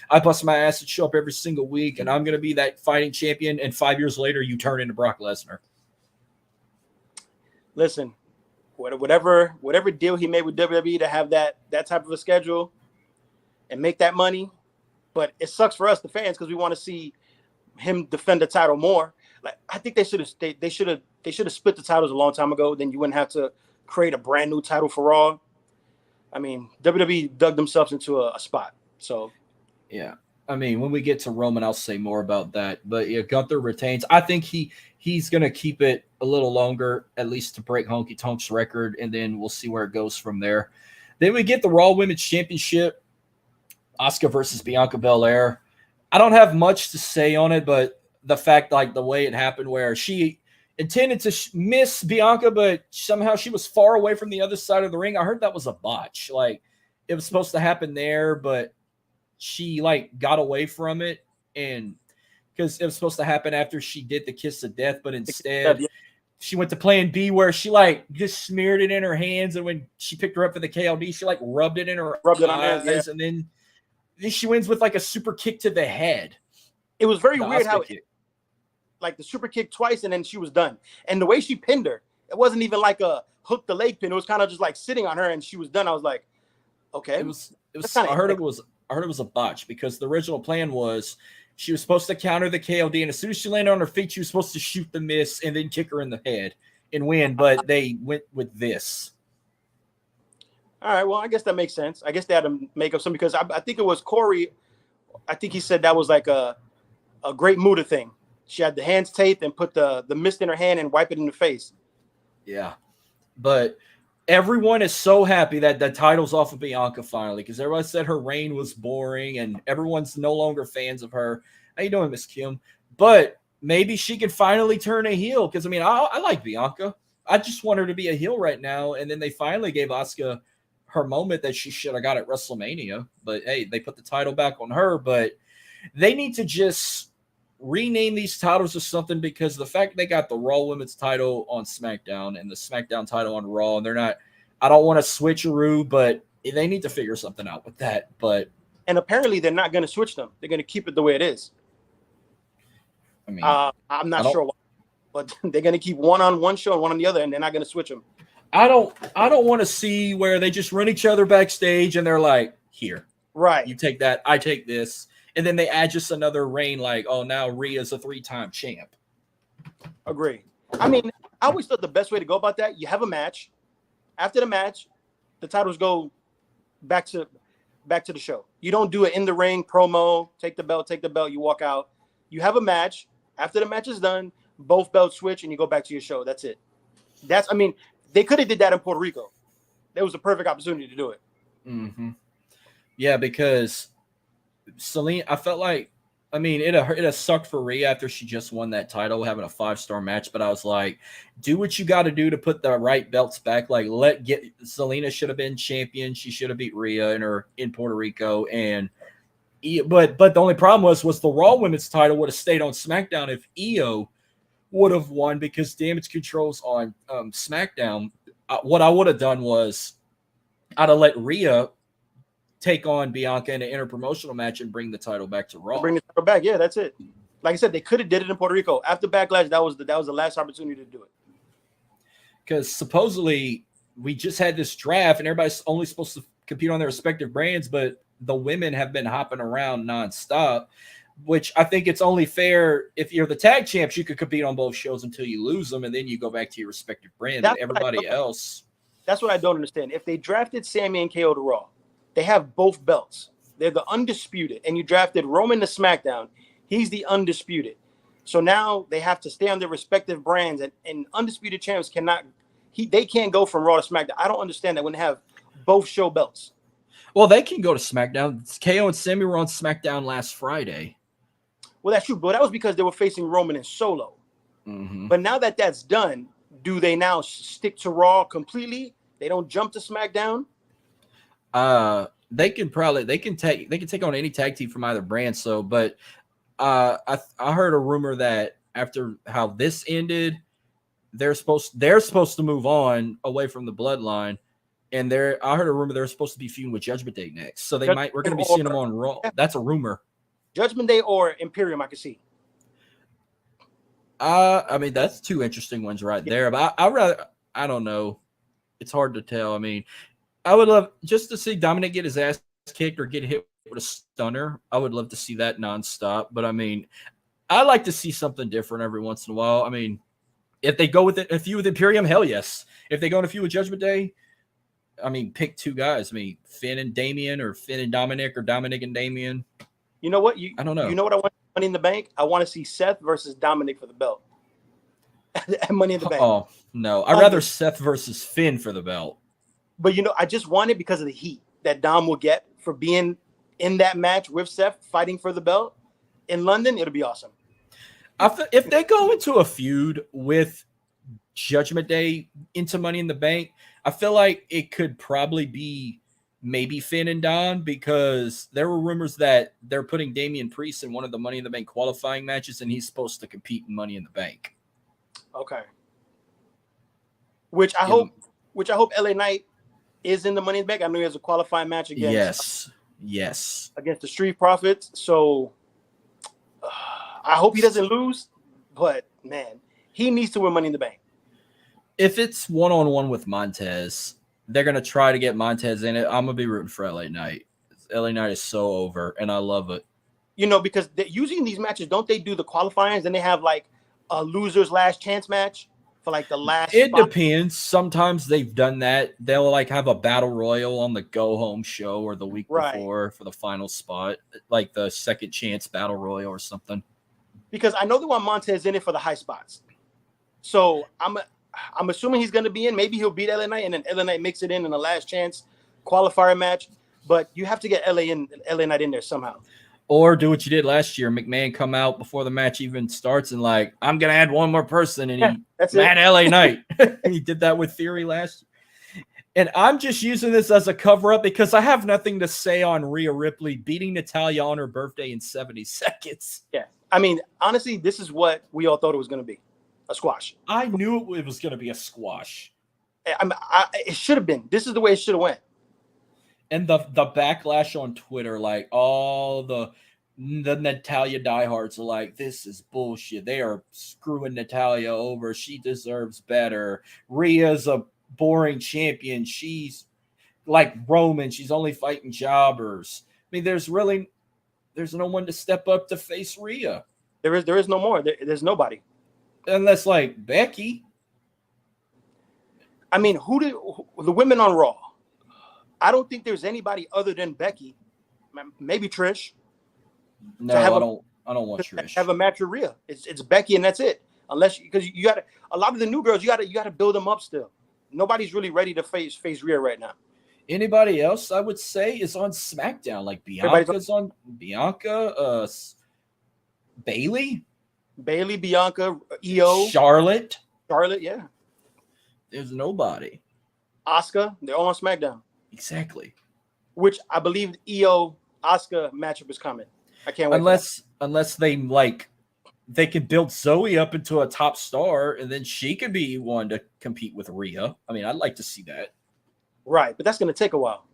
I bust my ass and show up every single week, and I'm going to be that fighting champion, and 5 years later you turn into Brock Lesnar. Listen, whatever deal he made with WWE to have that type of a schedule and make that money, but it sucks for us, the fans, because we want to see him defend the title more. Like, I think they should have split the titles a long time ago. Then you wouldn't have to create a brand new title for Raw. I mean, WWE dug themselves into a spot. So, yeah. I mean, when we get to Roman, I'll say more about that. But yeah, Gunther retains. I think he's going to keep it a little longer, at least to break Honky Tonk's record, and then we'll see where it goes from there. Then we get the Raw Women's Championship, Asuka versus Bianca Belair. I don't have much to say on it, but the fact, like the way it happened, where she intended to miss Bianca, but somehow she was far away from the other side of the ring. I heard that was a botch. Like, it was supposed to happen there, but she like got away from it, and because it was supposed to happen after she did the kiss of death, but instead she went to plan B, where she like just smeared it in her hands, and when she picked her up for the KLD, she like rubbed it in her eyes, and then she wins with like a super kick to the head. It was very weird how like the super kick twice, and then she was done. And the way she pinned her, it wasn't even like a hook the leg pin. It was kind of just like sitting on her, and she was done. I was like, okay. It was. I heard it was a botch, because the original plan was she was supposed to counter the KOD, and as soon as she landed on her feet, she was supposed to shoot the miss and then kick her in the head and win. But they went with this. All right, well, I guess that makes sense. I guess they had to make up something, because I think it was Corey. I think he said that was like a Great Muta thing. She had the hands taped and put the mist in her hand and wipe it in the face. Yeah. But everyone is so happy that the title's off of Bianca finally, because everyone said her reign was boring and everyone's no longer fans of her. How you doing, Miss Kim? But maybe she can finally turn a heel, because, I mean, I like Bianca. I just want her to be a heel right now. And then they finally gave Asuka her moment that she should have got at WrestleMania. But, hey, they put the title back on her. But they need to just rename these titles or something, because the fact they got the Raw Women's title on SmackDown and the SmackDown title on Raw, and they're not, I don't want to switcheroo, but they need to figure something out with that. But and apparently they're not going to switch them. They're going to keep it the way it is. I mean, I'm not sure why, but they're going to keep one on one show and one on the other, and they're not going to switch them. I don't want to see where they just run each other backstage and they're like, here, right, you take that, I take this. And then they add just another reign, like, oh, now Rhea's a 3-time champ. Agree. I mean, I always thought the best way to go about that, you have a match. After the match, the titles go back to the show. You don't do it in the ring promo, take the belt, you walk out. You have a match. After the match is done, both belts switch and you go back to your show. That's it. I mean, they could have did that in Puerto Rico. There was a perfect opportunity to do it. Mm-hmm. Yeah, because Selena, I felt like, I mean, it sucked for Rhea after she just won that title, having a 5-star match. But I was like, do what you got to do to put the right belts back. Like, Selena should have been champion. She should have beat Rhea in Puerto Rico. But the only problem was the Raw Women's title would have stayed on SmackDown if Io would have won, because Damage Control's on SmackDown. What I would have done was I'd have let Rhea take on Bianca in an interpromotional match and bring the title back to Raw. Bring the title back, yeah, that's it. Like I said, they could have did it in Puerto Rico after Backlash. That was the last opportunity to do it. Because supposedly we just had this draft and everybody's only supposed to compete on their respective brands, but the women have been hopping around nonstop, which I think it's only fair if you're the tag champs, you could compete on both shows until you lose them, and then you go back to your respective brand. And everybody else. That's what I don't understand. If they drafted Sammy and KO to Raw, they have both belts. They're the undisputed. And you drafted Roman to SmackDown. He's the undisputed. So now they have to stay on their respective brands, and undisputed champs they can't go from Raw to SmackDown. I don't understand that when they have both show belts. Well, they can go to SmackDown. KO and Sammy were on SmackDown last Friday. Well, that's true, but that was because they were facing Roman and Solo. Mm-hmm. But now that that's done, do they now stick to Raw completely? They don't jump to SmackDown? They can take on any tag team from either brand. So, but I heard a rumor that after how this ended, they're supposed to move on away from the Bloodline, and I heard a rumor they're supposed to be feuding with Judgment Day next. So we're going to be seeing them on Raw. That's a rumor. Judgment Day or Imperium, I can see. I mean, that's two interesting ones right there. But I don't know. It's hard to tell. I mean, I would love just to see Dominic get his ass kicked or get hit with a stunner. I would love to see that nonstop. But I mean, I like to see something different every once in a while. I mean, if they go with a feud with Imperium, hell yes. If they go in a feud with Judgment Day, I mean, pick two guys. I mean, Finn and Damian, or Finn and Dominic, or Dominic and Damian. You know what? I don't know. You know what I want? Money in the Bank. I want to see Seth versus Dominic for the belt. Money in the Bank. Oh no, I'd rather Seth versus Finn for the belt. But I just want it because of the heat that Dom will get for being in that match with Seth fighting for the belt in London. It'll be awesome. If they go into a feud with Judgment Day into Money in the Bank, I feel like it could probably be maybe Finn and Don, because there were rumors that they're putting Damian Priest in one of the Money in the Bank qualifying matches, and he's supposed to compete in Money in the Bank. Okay. Which I hope LA Knight is in the Money in the Bank. I know he has a qualifying match against against the Street Profits. So I hope he doesn't lose, but man, he needs to win Money in the Bank. If it's one-on-one with Montez, they're going to try to get Montez in it. I'm going to be rooting for LA Knight. LA Knight is so over, and I love it. Because usually in these matches, don't they do the qualifying? Then they have like a loser's last chance match for like the last It spot? depends. Sometimes they've done that. They'll like have a battle royal on the go-home show or the week before for the final spot, like the second chance battle royal or something. Because I know they want Montez in it for the high spots. So I'm assuming he's going to be in. Maybe he'll beat LA Knight, and then LA Knight makes it in the last chance qualifier match. But you have to get LA Knight in there somehow. Or do what you did last year. McMahon come out before the match even starts and like, I'm going to add one more person. And he add LA Knight. He did that with Theory last year. And I'm just using this as a cover-up because I have nothing to say on Rhea Ripley beating Natalya on her birthday in 70 seconds. Yeah. I mean, honestly, this is what we all thought it was going to be, a squash. I knew it was going to be a squash. It should have been. This is the way it should have went. And the backlash on Twitter, like all the Natalya diehards are like, this is bullshit. They are screwing Natalya over. She deserves better. Rhea's a boring champion. She's like Roman. She's only fighting jobbers. I mean, there's no one to step up to face Rhea. There is no more. There's nobody. Unless like Becky. I mean, the women on Raw? I don't think there's anybody other than Becky. Maybe Trish. No, I don't want Trish. Have a match with Rhea. It's Becky and that's it. Unless because you got a lot of the new girls, you got to build them up still. Nobody's really ready to face Rhea right now. Anybody else I would say is on SmackDown, like Bianca's on Bianca, Bailey, Bianca, Io, Charlotte, yeah. There's nobody. Asuka, they're all on SmackDown. Exactly. Which I believe Io Asuka matchup is coming. I can't wait. Unless they can build Zoe up into a top star, and then she could be one to compete with Rhea. I mean, I'd like to see that. Right, but that's going to take a while.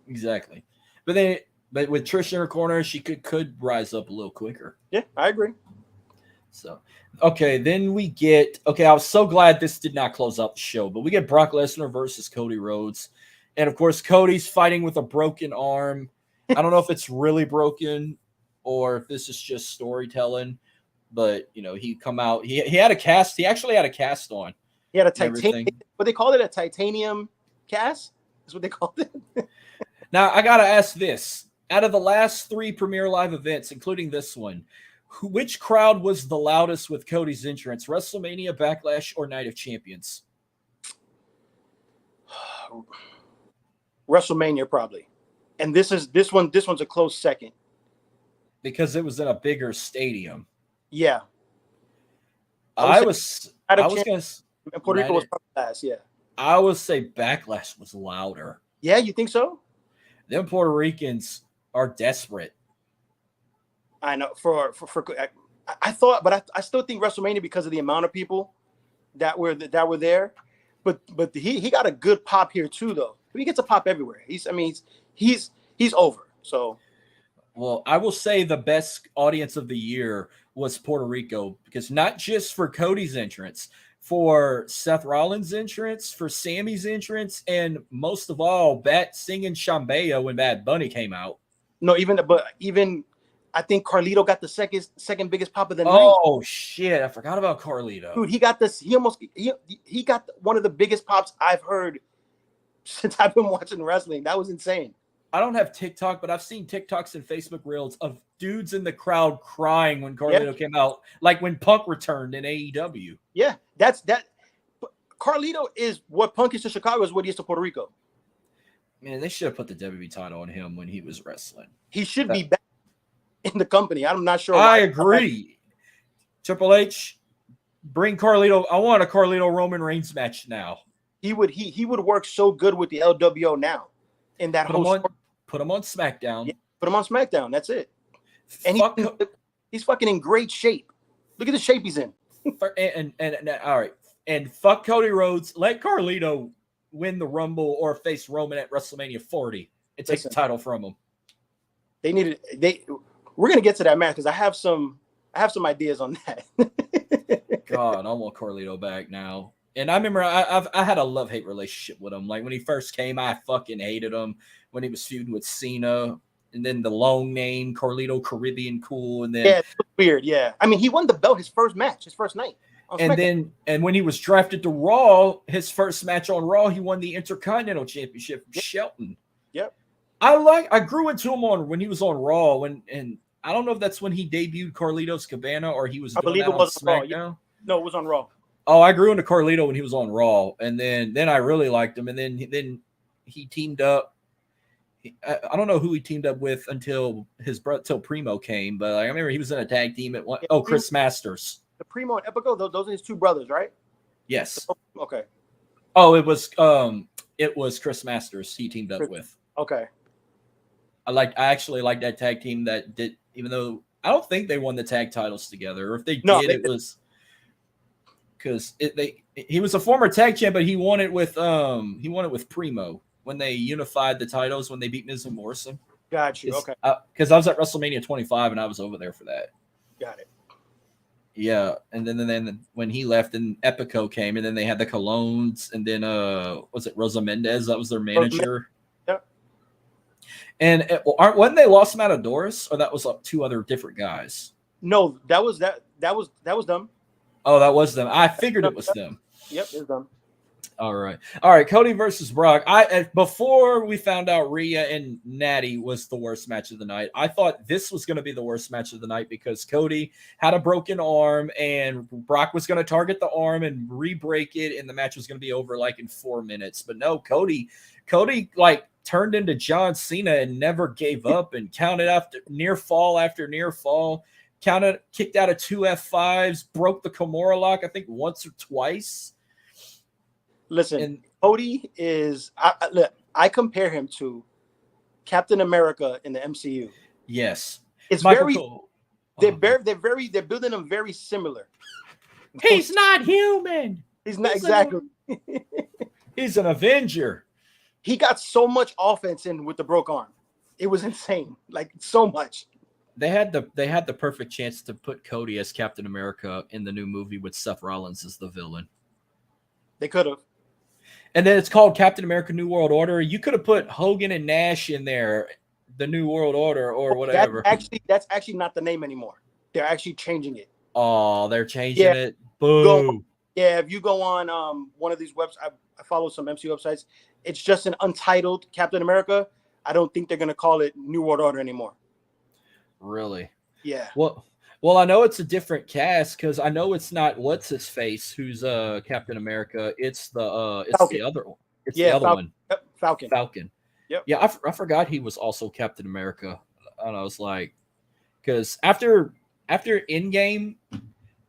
Exactly. But with Trish in her corner, she could rise up a little quicker. Yeah, I agree. So, okay, then we get – okay, I was so glad this did not close out the show, but we get Brock Lesnar versus Cody Rhodes. And, of course, Cody's fighting with a broken arm. I don't know if it's really broken or if this is just storytelling. But, he come out – he had a cast – he actually had a cast on. He had a titanium – what they call it, a titanium cast? That's what they called it. Now, I got to ask this. Out of the last 3 Premier Live events, including this one, which crowd was the loudest with Cody's entrance? WrestleMania, Backlash, or Night of Champions? WrestleMania, probably. And this one's a close second. Because it was in a bigger stadium. Yeah. I was going to and Puerto Rico was probably last, yeah. I would say Backlash was louder. Yeah, you think so? Them Puerto Ricans are desperate. I know I thought, but I still think WrestleMania because of the amount of people that were there. But he got a good pop here too, though. He gets a pop everywhere. He's over. So, well, I will say the best audience of the year was Puerto Rico because not just for Cody's entrance, for Seth Rollins' entrance, for Sammy's entrance, and most of all, Bat singing Shambaya when Bad Bunny came out. No, even I think Carlito got the second biggest pop of the night. Oh shit! I forgot about Carlito. Dude, he got this. He got one of the biggest pops I've heard since I've been watching wrestling. That was insane. I don't have TikTok, but I've seen TikToks and Facebook reels of dudes in the crowd crying when Carlito came out, like when Punk returned in AEW. Yeah, that. Carlito is what Punk is to Chicago is what he is to Puerto Rico. Man, they should have put the WWE title on him when he was wrestling. He should be back in the company. I'm not sure. I agree. Triple H, bring Carlito. I want a Carlito Roman Reigns match now. He would work so good with the LWO now. In that put him on SmackDown. Yeah, put him on SmackDown. That's it. And he's fucking in great shape. Look at the shape he's in. and all right. And fuck Cody Rhodes. Let Carlito win the Rumble or face Roman at WrestleMania 40 and take the title from him. We're gonna get to that match because I have some ideas on that. God, I want Carlito back now. And I remember I had a love-hate relationship with him. Like when he first came, I fucking hated him when he was feuding with Cena. And then the long name, Carlito Caribbean Cool. And then it's weird, yeah. I mean, he won the belt his first night. And when he was drafted to Raw, his first match on Raw, he won the Intercontinental Championship from Shelton. Yep. I grew into him when he was on Raw. And I don't know if that's when he debuted Carlito's Cabana or he was doing that on SmackDown. Yeah. No, it was on Raw. Oh, I grew into Carlito when he was on Raw, and then I really liked him. And then he teamed up. I don't know who he teamed up with until Primo came, but I remember he was in a tag team at one. Oh, Chris Masters. The Primo and Epico, those are his two brothers, right? Yes. Okay. Oh, it was Chris Masters he teamed up with. Okay. I actually liked that tag team that did, even though I don't think they won the tag titles together. Or if they did, No, it was because he was a former tag champ, but he won it with Primo when they unified the titles when they beat Miz and Morrison. got you. Okay, Because I was at WrestleMania 25 and I was over there for that. got it. Yeah, and then when he left, and Epico came, and then they had the Colognes, and then was it Rosa Mendez? That was their manager. Yep. And wasn't they Los Matadores, or that was like two other different guys? No, that was them. Oh, that was them. I figured it was them. Yep, it's them. All right. Cody versus Brock. Before we found out Rhea and Natty was the worst match of the night, I thought this was going to be the worst match of the night because Cody had a broken arm and Brock was going to target the arm and re-break it, and the match was going to be over like in 4 minutes. But no, Cody like turned into John Cena and never gave up and counted after near fall, kicked out of 2 F5s, broke the Kimura lock, I think once or twice. Listen, Cody is. I compare him to Captain America in the MCU. Yes, it's Michael They're building him very similar. He's not human. He's not exactly. He's an Avenger. He got so much offense in with the broke arm. It was insane. Like so much. They had the perfect chance to put Cody as Captain America in the new movie with Seth Rollins as the villain. They could have. And then it's called Captain America New World Order. You could have put Hogan and Nash in there, the New World Order or whatever. That's actually not the name anymore. They're actually changing it. Oh, they're changing it. Boo. If you go on one of these websites, I follow some MCU websites. It's just an untitled Captain America. I don't think they're going to call it New World Order anymore. Really? Yeah. Well, I know it's a different cast because I know it's not what's his face who's Captain America. It's the other one. It's the other one. Yep, Falcon. Yep. Yeah, I forgot he was also Captain America, and I was like, because after Endgame,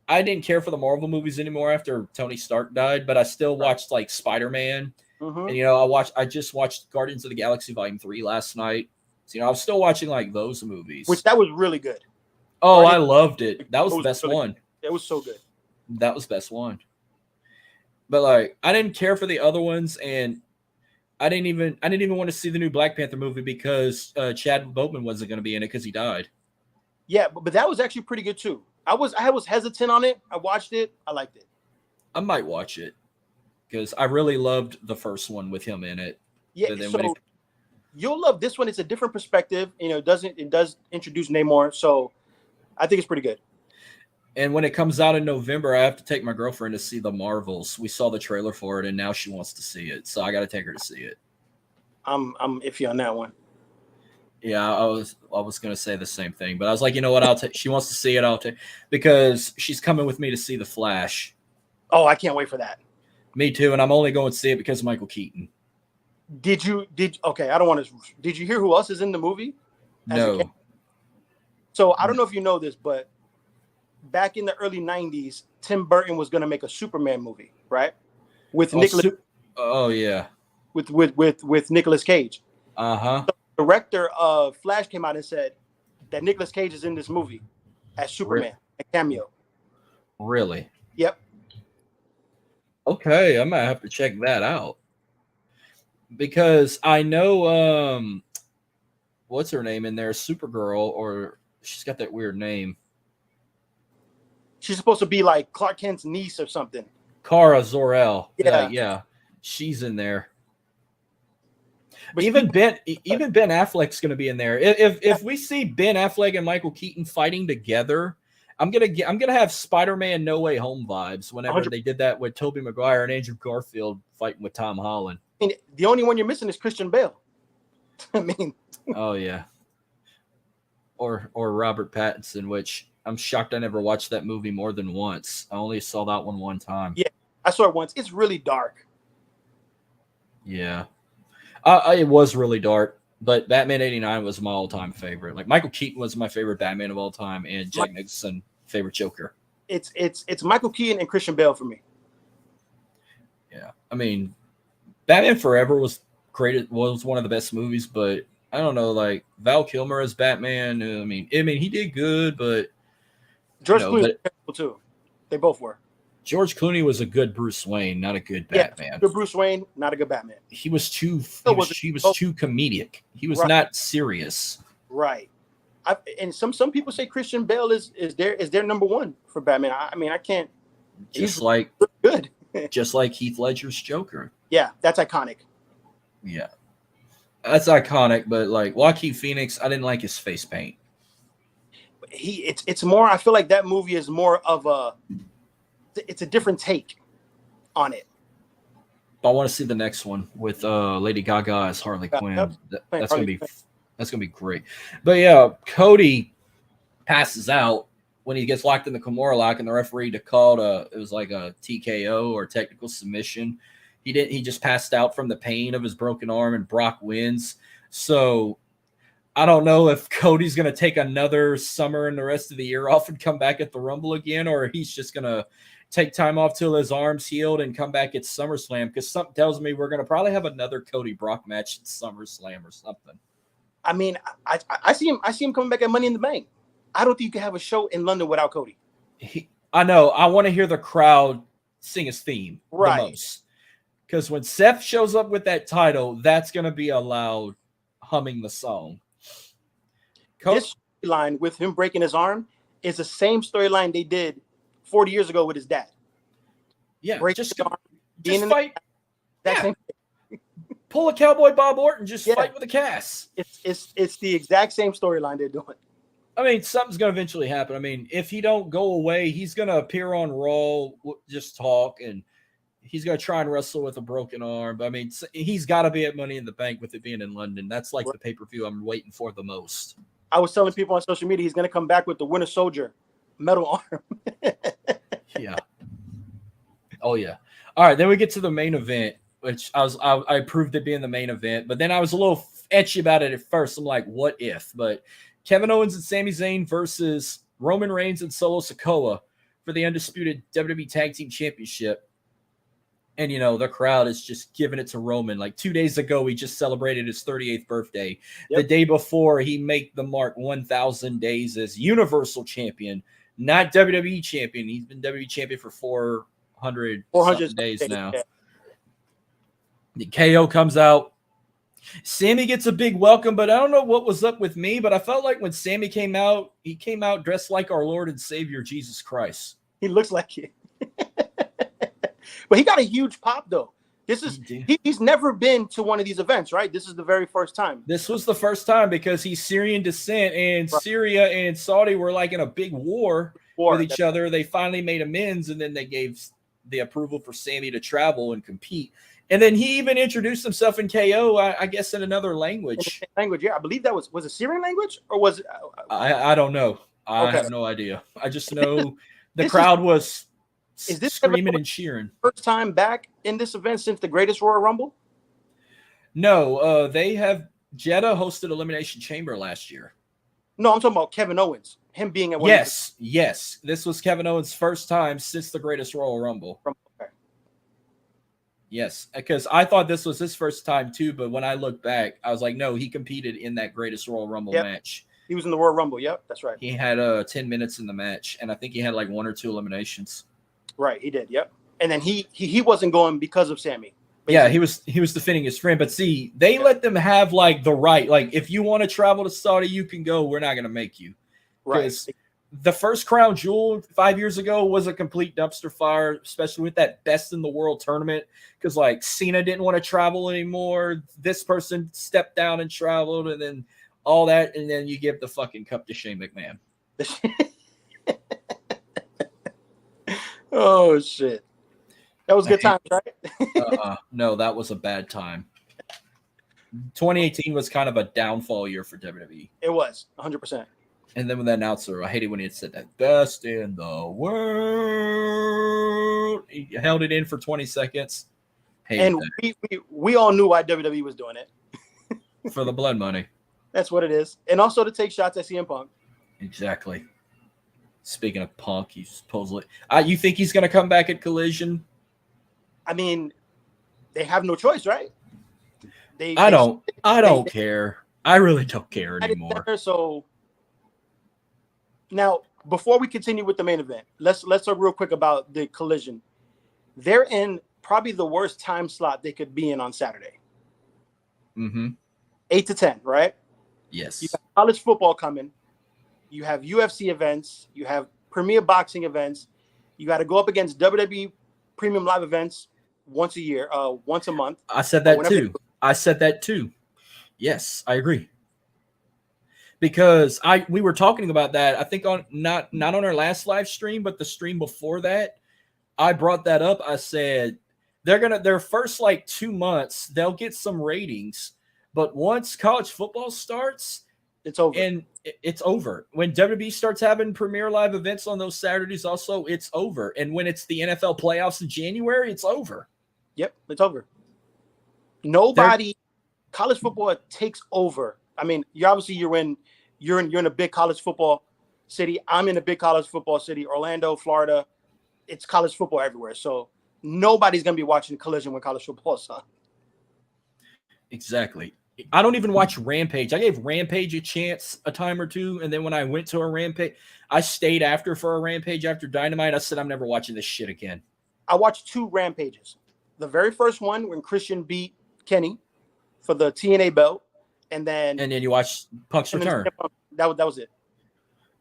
I didn't care for the Marvel movies anymore after Tony Stark died, but I still watched like Spider-Man, and I just watched Guardians of the Galaxy Volume 3 last night. So, I was still watching like those movies, which that was really good. Oh, I loved it. That was the best one. It was so good. That was the best one. But like, I didn't care for the other ones, and I didn't even want to see the new Black Panther movie because Chad Boseman wasn't going to be in it because he died. Yeah, but that was actually pretty good too. I was hesitant on it. I watched it. I liked it. I might watch it because I really loved the first one with him in it. Yeah, so you'll love this one. It's a different perspective. It does introduce Namor, so I think it's pretty good. And when it comes out in November, I have to take my girlfriend to see The Marvels. We saw the trailer for it, and now she wants to see it. So I got to take her to see it. I'm iffy on that one. Yeah, I was going to say the same thing, but I was like, you know what? She wants to see it. I'll take because she's coming with me to see The Flash. Oh, I can't wait for that. Me too, and I'm only going to see it because of Michael Keaton. Okay, I don't want to. Did you hear who else is in the movie? No. So I don't know if you know this, but back in the early 90s, Tim Burton was going to make a Superman movie, right? With Nicolas. Oh yeah. With Nicolas Cage. Uh-huh. The director of Flash came out and said that Nicolas Cage is in this movie as Superman, a cameo. Really? Yep. Okay, I might have to check that out. Because I know what's her name in there? Supergirl, or she's got that weird name. She's supposed to be like Clark Kent's niece or something. Kara Zor-El. Yeah. Yeah. She's in there. But even Ben Affleck's gonna be in there. If we see Ben Affleck and Michael Keaton fighting together, I'm gonna have Spider-Man No Way Home vibes whenever 100%. They did that with Tobey Maguire and Andrew Garfield fighting with Tom Holland. And the only one you're missing is Christian Bale. I mean, oh yeah, or Robert Pattinson, which I'm shocked I never watched that movie more than once. I only saw that one time. Yeah, I saw it once. It's really dark. Yeah, it was really dark. But Batman '89 was my all-time favorite. Like Michael Keaton was my favorite Batman of all time, and Jack Nicholson favorite Joker. It's Michael Keaton and Christian Bale for me. Yeah, I mean, Batman Forever was great. It was one of the best movies, but I don't know, like Val Kilmer as Batman. I mean, he did good, but George Clooney was terrible too. They both were. George Clooney was a good Bruce Wayne, not a good Batman. Good Bruce Wayne, not a good Batman. He was too too comedic. He was not serious. Right. And some people say Christian Bale is their number one for Batman. I mean, I can't. Just like good. Just like Heath Ledger's Joker. Yeah, that's iconic. Yeah, that's iconic. But like Joaquin Phoenix, I didn't like his face paint. It's more. I feel like that movie is more of a. It's a different take on it. I want to see the next one with Lady Gaga as Harley Quinn. That's gonna be great. But yeah, Cody passes out when he gets locked in the Kimura lock, and the referee called it was like a TKO or technical submission. He just passed out from the pain of his broken arm, and Brock wins. So I don't know if Cody's gonna take another summer and the rest of the year off and come back at the Rumble again, or he's just gonna take time off till his arm's healed and come back at SummerSlam, because something tells me we're gonna probably have another Cody Brock match at SummerSlam or something. I mean, I see him coming back at Money in the Bank. I don't think you can have a show in London without Cody. I know. I want to hear the crowd sing his theme the most. Because when Seth shows up with that title, that's going to be a loud humming the song. This storyline with him breaking his arm is the same storyline they did 40 years ago with his dad. Yeah, just fight. Pull a Cowboy Bob Orton, fight with a cast. It's the exact same storyline they're doing. I mean, something's going to eventually happen. I mean, if he don't go away, he's going to appear on Raw, just talk, and he's going to try and wrestle with a broken arm. But I mean, he's got to be at Money in the Bank with it being in London. That's like the pay-per-view I'm waiting for the most. I was telling people on social media he's going to come back with the Winter Soldier metal arm. Yeah. Oh, yeah. All right, then we get to the main event, which I approved it being the main event, but then I was a little etchy about it at first. I'm like, what if? But Kevin Owens and Sami Zayn versus Roman Reigns and Solo Sikoa for the undisputed WWE Tag Team Championship. And, the crowd is just giving it to Roman. Like 2 days ago, he just celebrated his 38th birthday. Yep. The day before, he made the mark 1,000 days as Universal Champion, not WWE Champion. He's been WWE Champion for 400 days now. Yeah. The KO comes out. Sammy gets a big welcome, but I don't know what was up with me, but I felt like when Sammy came out, he came out dressed like our Lord and Savior, Jesus Christ. He looks like it. But he got a huge pop, though. He's never been to one of these events, right? This is the very first time. This was the first time because he's Syrian descent, and Syria and Saudi were like in a big war with each other. They finally made amends, and then they gave the approval for Sammy to travel and compete. And then he even introduced himself in KO, I guess, in another language. Yeah. I believe that was it Syrian language, or was it? I don't know. I have no idea. I just know the crowd was screaming and cheering. First time back in this event since the Greatest Royal Rumble? No, they have Jeddah hosted Elimination Chamber last year. No, I'm talking about Kevin Owens. Him being at one. Yes. This was Kevin Owens' first time since the Greatest Royal Rumble. Yes, because I thought this was his first time too, but when I look back, I was like, no, he competed in that Greatest Royal Rumble match. He was in the Royal Rumble. Yep, that's right. He had 10 minutes in the match, and I think he had like 1 or 2 eliminations. Right, he did. Yep. And then he wasn't going because of Sammy. Basically. Yeah, he was defending his friend, but see, they let them have like the right. Like, if you want to travel to Saudi, you can go. We're not going to make you. Right. The first Crown Jewel 5 years ago was a complete dumpster fire, especially with that Best in the World tournament, because like Cena didn't want to travel anymore. This person stepped down and traveled, and then all that, and then you give the fucking cup to Shane McMahon. Oh shit, that was good times, right? No, that was a bad time. 2018 was kind of a downfall year for WWE. It was 100%. And then with the announcer, I hated when he had said that best in the world. He held it in for 20 seconds. And we all knew why WWE was doing it. For the blood money. That's what it is. And also to take shots at CM Punk. Exactly. Speaking of Punk, he supposedly... you think he's going to come back at Collision? I mean, they have no choice, right? I don't care. I really don't care anymore. So now, before we continue with the main event, let's talk real quick about the Collision. They're in probably the worst time slot they could be in on Saturday. 8 to 10, right? Yes. You have college football coming. You have UFC events. You have premier boxing events. You got to go up against WWE premium live events once a year, once a month. I said that too. Yes, I agree. Because we were talking about that, I think on not on our last live stream, but the stream before that, I brought that up. I said their first like 2 months, they'll get some ratings, but once college football starts, it's over. And it's over. When WWE starts having premier live events on those Saturdays, also, it's over. And when it's the NFL playoffs in January, it's over. Yep, it's over. College football takes over. I mean, you're in a big college football city. I'm in a big college football city, Orlando, Florida. It's college football everywhere. So nobody's going to be watching Collision when college football is on. Exactly. I don't even watch Rampage. I gave Rampage a chance a time or two, and then when I went to a Rampage, I stayed for a Rampage after Dynamite. I said, I'm never watching this shit again. I watched 2 Rampages. The very first one when Christian beat Kenny for the TNA belt, and then you watched Punk's return. That was it.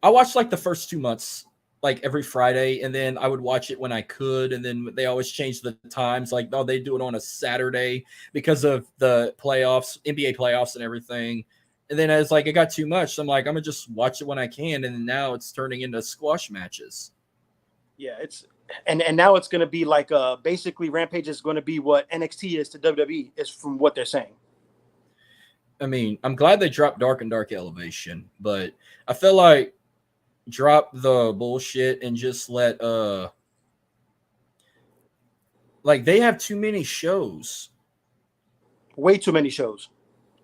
I watched like the first 2 months, like every Friday, and then I would watch it when I could, and then they always change the times. Like, they do it on a Saturday because of the playoffs, NBA playoffs and everything. And then as like it got too much, so I'm like, I'm gonna just watch it when I can, and now it's turning into squash matches. Yeah, it's and now it's gonna be like basically Rampage is gonna be what NXT is to WWE, is from what they're saying. I mean, I'm glad they dropped Dark and Dark Elevation, but I feel like drop the bullshit and just let like they have too many shows. Way too many shows.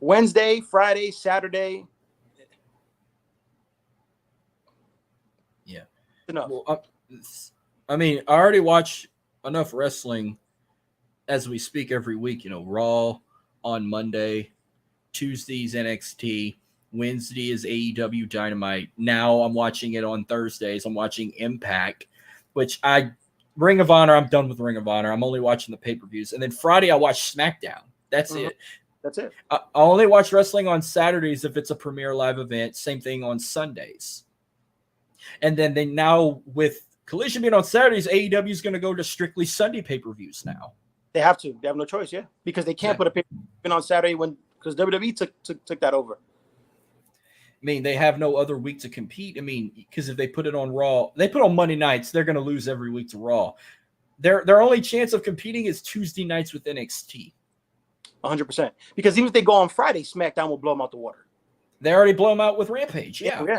Wednesday, Friday, Saturday. Yeah. Enough. Well, I mean, I already watch enough wrestling as we speak every week. Raw on Monday, Tuesday's NXT, Wednesday is AEW Dynamite. Now I'm watching it on Thursdays. I'm watching Impact, Ring of Honor. I'm done with Ring of Honor. I'm only watching the pay-per-views. And then Friday I watch SmackDown. That's it. That's it. I only watch wrestling on Saturdays if it's a premier live event. Same thing on Sundays. And then now with Collision being on Saturdays, AEW is going to go to strictly Sunday pay-per-views now. They have to. They have no choice, because they can't put a pay-per-view on Saturday because WWE took that over. I mean, they have no other week to compete. I mean, because if they put it on Raw, they put on Monday nights, they're going to lose every week to Raw. Their only chance of competing is Tuesday nights with NXT. 100%. Because even if they go on Friday, SmackDown will blow them out the water. They already blow them out with Rampage. Yeah.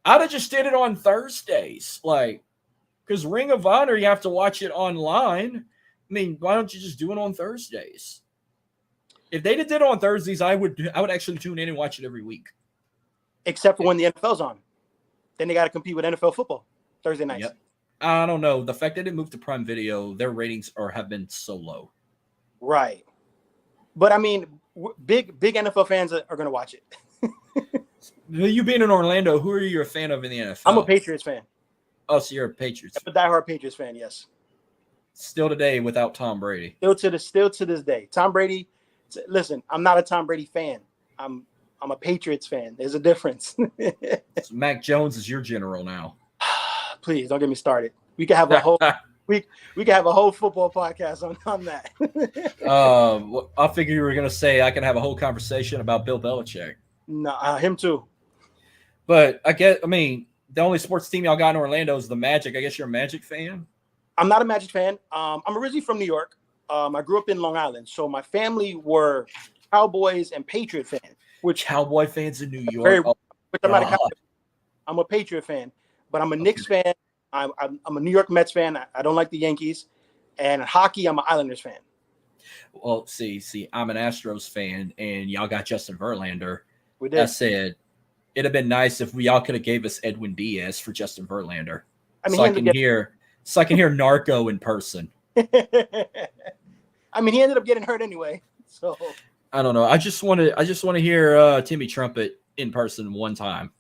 I'd have just did it on Thursdays. Because Ring of Honor, you have to watch it online. I mean, why don't you just do it on Thursdays? If they did it on Thursdays, I would actually tune in and watch it every week. Except for when the NFL's on. Then they got to compete with NFL football Thursday nights. Yep. I don't know. The fact that it moved to Prime Video, their ratings have been so low. Right. But I mean, big NFL fans are going to watch it. You being in Orlando, who are you a fan of in the NFL? I'm a Patriots fan. Oh, so you're a Patriots fan. I'm a diehard Patriots fan, yes. Still today without Tom Brady. Still to this day. Tom Brady, listen, I'm not a Tom Brady fan. I'm a Patriots fan. There's a difference. So Mac Jones is your general now. Please don't get me started. We could have a whole we could have a whole football podcast on that. I figured you were going to say I can have a whole conversation about Bill Belichick. No, him too. But the only sports team y'all got in Orlando is the Magic. I guess you're a Magic fan? I'm not a Magic fan. I'm originally from New York. I grew up in Long Island. So my family were Cowboys and Patriot fans. Which Cowboy fans in New York? I'm a Patriot fan. But I'm a Knicks fan. I'm a New York Mets fan. I don't like the Yankees. And hockey, I'm an Islanders fan. Well, see, I'm an Astros fan, and y'all got Justin Verlander. We did. I said it'd have been nice if y'all could have gave us Edwin Diaz for Justin Verlander. I mean, so I can hear Narco in person. I mean, he ended up getting hurt anyway. So I don't know. I just want to hear Timmy Trumpet in person one time.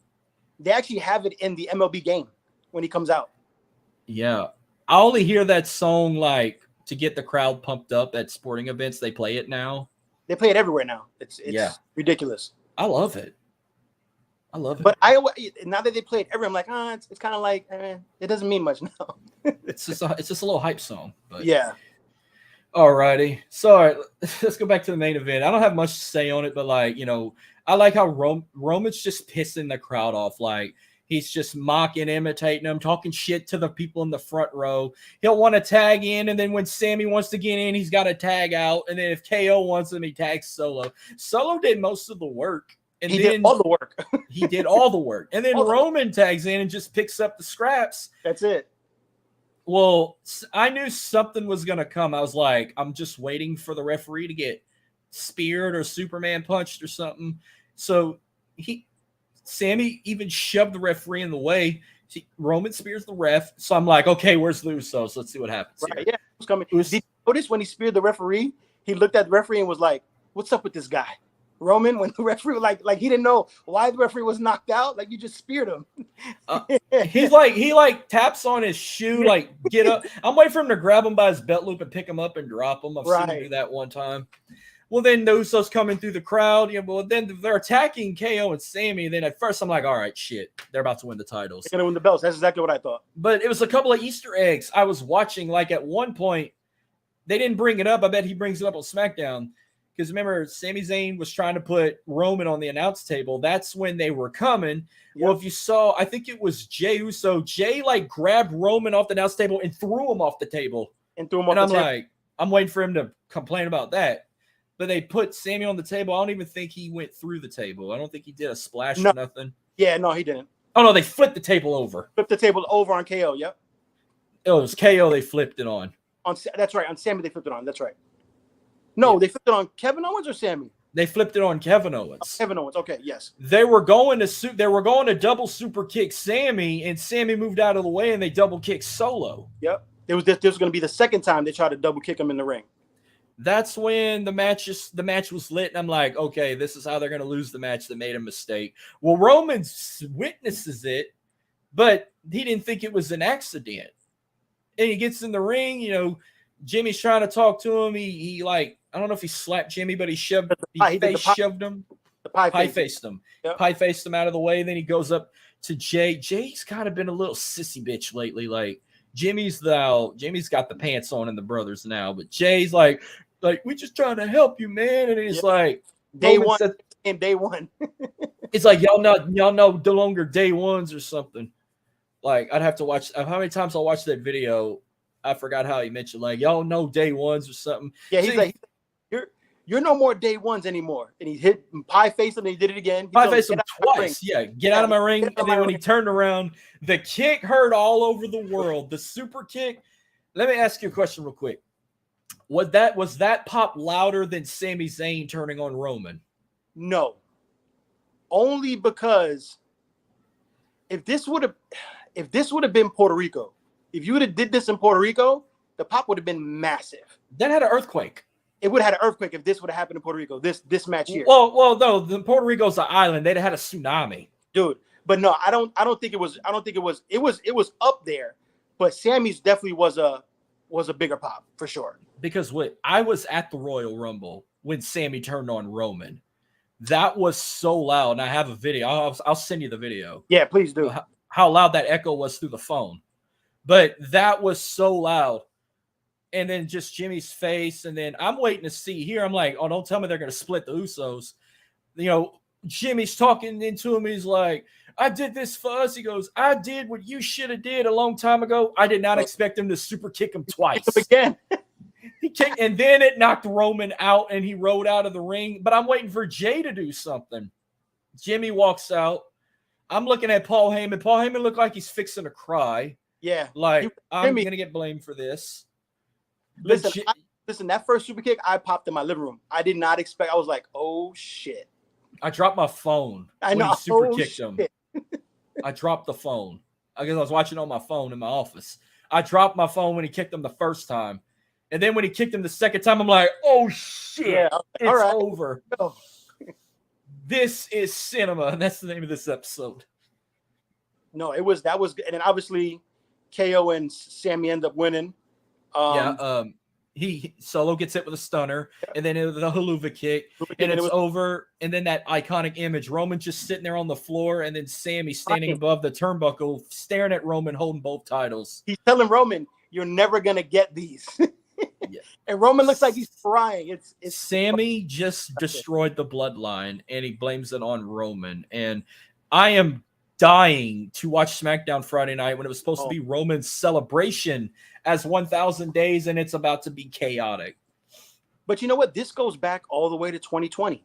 They actually have it in the MLB game when he comes out. Yeah. I only hear that song like to get the crowd pumped up at sporting events. They play it now. They play it everywhere now. It's ridiculous. I love it. I love it. But now that they play it everywhere, I'm like, it's kind of like, it doesn't mean much now. It's just a little hype song. But yeah. Alrighty. So let's go back to the main event. I don't have much to say on it, but like, I like how Roman's just pissing the crowd off. Like, he's just mocking, imitating them, talking shit to the people in the front row. He'll want to tag in, and then when Sammy wants to get in, he's got to tag out. And then if KO wants him, he tags Solo. Solo did most of the work. And he did all the work. He did all the work. And then Roman tags in and just picks up the scraps. That's it. Well, I knew something was going to come. I was like, I'm just waiting for the referee to get speared or Superman punched or something. So Sammy even shoved the referee in the way. Roman spears the ref. So I'm like, okay, where's the Usos? Let's see what happens. Right, yeah, who's coming? Did you notice when he speared the referee, he looked at the referee and was like, what's up with this guy? Roman, when the referee was like he didn't know why the referee was knocked out, like you just speared him. He taps on his shoe, like get up. I'm waiting for him to grab him by his belt loop and pick him up and drop him. I've seen him do that one time. Well, then the Usos coming through the crowd. Well, then they're attacking KO and Sammy. Then at first I'm like, all right, shit, they're about to win the titles. They're gonna win the belts. That's exactly what I thought. But it was a couple of Easter eggs I was watching. Like at one point, they didn't bring it up. I bet he brings it up on SmackDown. Because remember, Sami Zayn was trying to put Roman on the announce table. That's when they were coming. Yep. Well, if you saw, I think it was Jey Uso. Jey grabbed Roman off the announce table and threw him off the table. And I'm like, I'm waiting for him to complain about that. But they put Sammy on the table. I don't even think he went through the table. I don't think he did a splash or nothing. Yeah, no, he didn't. Oh, no, they flipped the table over. Flipped the table over on KO, yep. It was KO they flipped it on. That's right. On Sammy, they flipped it on. That's right. No, they flipped it on Kevin Owens or Sammy? They flipped it on Kevin Owens. Kevin Owens. Okay, yes. They were going to double super kick Sammy, and Sammy moved out of the way, and they double kicked Solo. Yep. This was going to be the second time they tried to double kick him in the ring. That's when the match was lit, and I'm like, okay, this is how they're going to lose the match that made a mistake. Well, Roman witnesses it, but he didn't think it was an accident. And he gets in the ring, Jimmy's trying to talk to him. He I don't know if he slapped Jimmy, but he shoved him. Pie faced him. Yep. Pie faced him out of the way. Then he goes up to Jey. Jey's kind of been a little sissy bitch lately. Like Jimmy's got the pants on in the brothers now, but Jey's like we just trying to help you, man. And he's like day one. It's like y'all know no longer day ones or something. Like I'd have to watch how many times I'll watch that video. I forgot how he mentioned y'all know day ones or something. Yeah, he's like you're no more day ones anymore. And he hit pie face him and he did it again. Pie face him twice. Yeah, get out of my ring. And then when he turned around, the kick heard all over the world. The super kick. Let me ask you a question real quick. Was that pop louder than Sami Zayn turning on Roman? No. Only because if this would have been Puerto Rico, if you would have did this in Puerto Rico, the pop would have been massive. That had an earthquake. It would have had an earthquake if this would have happened in Puerto Rico. This match here. Well, no, the Puerto Rico's an island. They'd have had a tsunami, dude. But no, I don't think it was. It was up there. But Sammy's definitely was a bigger pop for sure. Because I was at the Royal Rumble when Sammy turned on Roman. That was so loud, and I have a video. I'll send you the video. Yeah, please do. How loud that echo was through the phone. But that was so loud. And then just Jimmy's face. And then I'm waiting to see here. I'm like, oh, don't tell me they're going to split the Usos. Jimmy's talking into him. He's like, I did this for us. He goes, I did what you should have did a long time ago. I did not expect him to super kick him twice. Again. He kicked, and then it knocked Roman out, and he rode out of the ring. But I'm waiting for Jey to do something. Jimmy walks out. I'm looking at Paul Heyman. Paul Heyman looked like he's fixing to cry. Yeah. I'm going to get blamed for this. Listen, that first super kick, I popped in my living room. I did not expect. I was like, oh, shit. I dropped my phone when he super kicked him. I dropped the phone. I guess I was watching on my phone in my office. I dropped my phone when he kicked him the first time. And then when he kicked him the second time, I'm like, oh shit, Yeah, it's all right. over. Oh. This is cinema, and that's the name of this episode. No, that was, and then obviously KO and Sammy end up winning. He Solo gets hit with a stunner, and then the haluva kick, and and it's it was over. And then that iconic image, Roman just sitting there on the floor, and then Sammy standing above the turnbuckle, staring at Roman, holding both titles. He's telling Roman, "You're never gonna get these." Yeah. And Roman looks like he's crying. It's Sammy just destroyed the bloodline, and he blames it on Roman. And I am dying to watch SmackDown Friday night when it was supposed to be Roman's celebration as 1,000 days, and it's about to be chaotic. But you know what? This goes back all the way to 2020,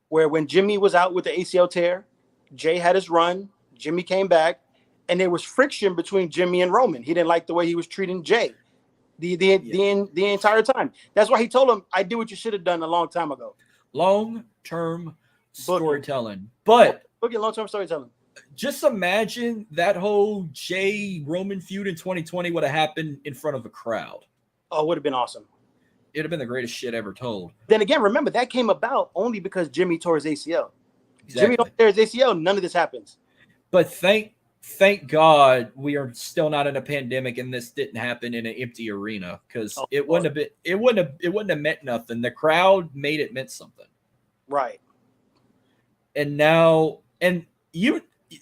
where when Jimmy was out with the ACL tear, Jay had his run, Jimmy came back, and there was friction between Jimmy and Roman. He didn't like the way he was treating Jay the entire time. That's why he told him, "I did what you should have done a long time ago." Long-term storytelling. But look at long-term storytelling. Just imagine that whole Jay Roman feud in 2020 would have happened in front of a crowd. Oh, it would have been awesome. It'd have been the greatest shit ever told. Then again, remember that came about only because Jimmy tore his ACL. Exactly. Jimmy don't tear his ACL, none of this happens. But thank God we are still not in a pandemic and this didn't happen in an empty arena, because it wouldn't have meant nothing. The crowd made it meant something. Right. And now,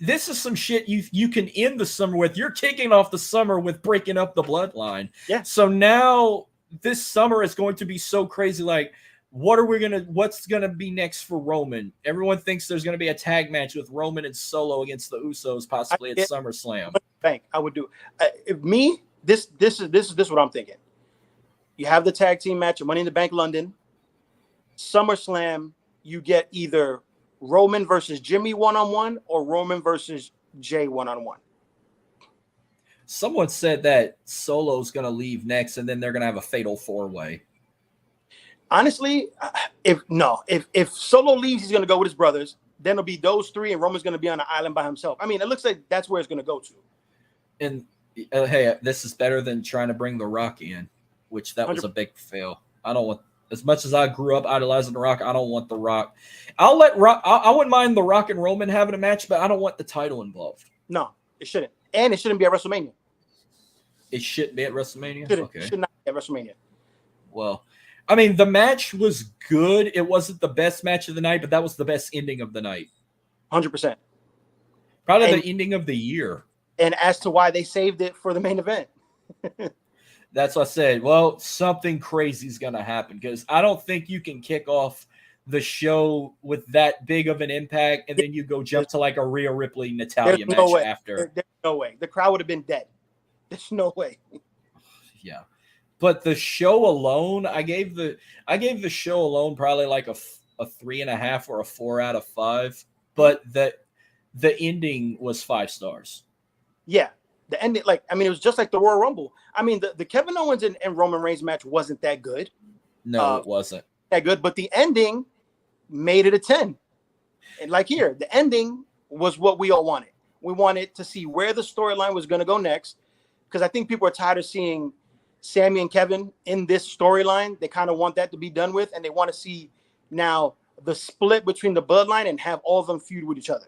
this is some shit you can end the summer with. You're kicking off the summer with breaking up the bloodline. Yeah. So now this summer is going to be so crazy. Like, what's gonna be next for Roman? Everyone thinks there's gonna be a tag match with Roman and Solo against the Usos, possibly at SummerSlam. I would do. This is what I'm thinking. You have the tag team match at Money in the Bank London. SummerSlam, you get either Roman versus Jimmy 1-on-1 or Roman versus Jay 1-on-1. Someone said that Solo's going to leave next, and then they're going to have a fatal 4-way. Honestly, if Solo leaves, he's going to go with his brothers. Then it'll be those three, and Roman's going to be on an island by himself. I mean, it looks like that's where it's going to go to. And hey, this is better than trying to bring The Rock in, which that was a big fail. I don't want. As much as I grew up idolizing The Rock, I don't want The Rock. I wouldn't mind The Rock and Roman having a match, but I don't want the title involved. No, it shouldn't. And it shouldn't be at WrestleMania. It shouldn't be at WrestleMania? Okay. It should not be at WrestleMania. Well, I mean, the match was good. It wasn't the best match of the night, but that was the best ending of the night. 100%. Probably the ending of the year. And as to why they saved it for the main event. That's what I said. Well, something crazy is going to happen, because I don't think you can kick off the show with that big of an impact and then you go jump to like a Rhea Ripley Natalia match after. There's no way. The crowd would have been dead. There's no way. Yeah. But the show alone, I gave the show alone probably like a 3.5 or a 4 out of 5. But the ending was 5 stars. Yeah. The ending, it was just like the Royal Rumble. I mean, the Kevin Owens and Roman Reigns match wasn't that good. No, it wasn't that good. But the ending made it a 10. And like here, the ending was what we all wanted. We wanted to see where the storyline was going to go next, because I think people are tired of seeing Sammy and Kevin in this storyline. They kind of want that to be done with, and they want to see now the split between the bloodline and have all of them feud with each other.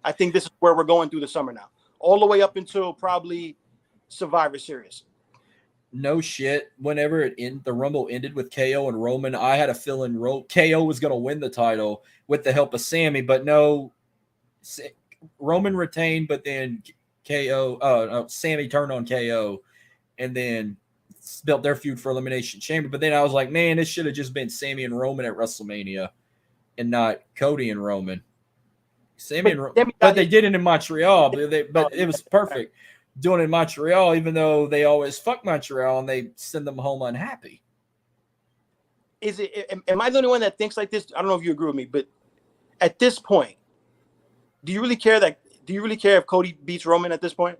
I think this is where we're going through the summer now, all the way up until probably Survivor Series. No shit. Whenever the Rumble ended with KO and Roman, I had a feeling KO was going to win the title with the help of Sammy, but no, Roman retained, but then Sammy turned on KO and then built their feud for Elimination Chamber. But then I was like, man, this should have just been Sammy and Roman at WrestleMania and not Cody and Roman. But they did it in Montreal, but it was perfect doing it in Montreal, even though they always fuck Montreal and they send them home unhappy. Am I the only one that thinks like this? I don't know if you agree with me, but at this point, do you really care if Cody beats Roman at this point?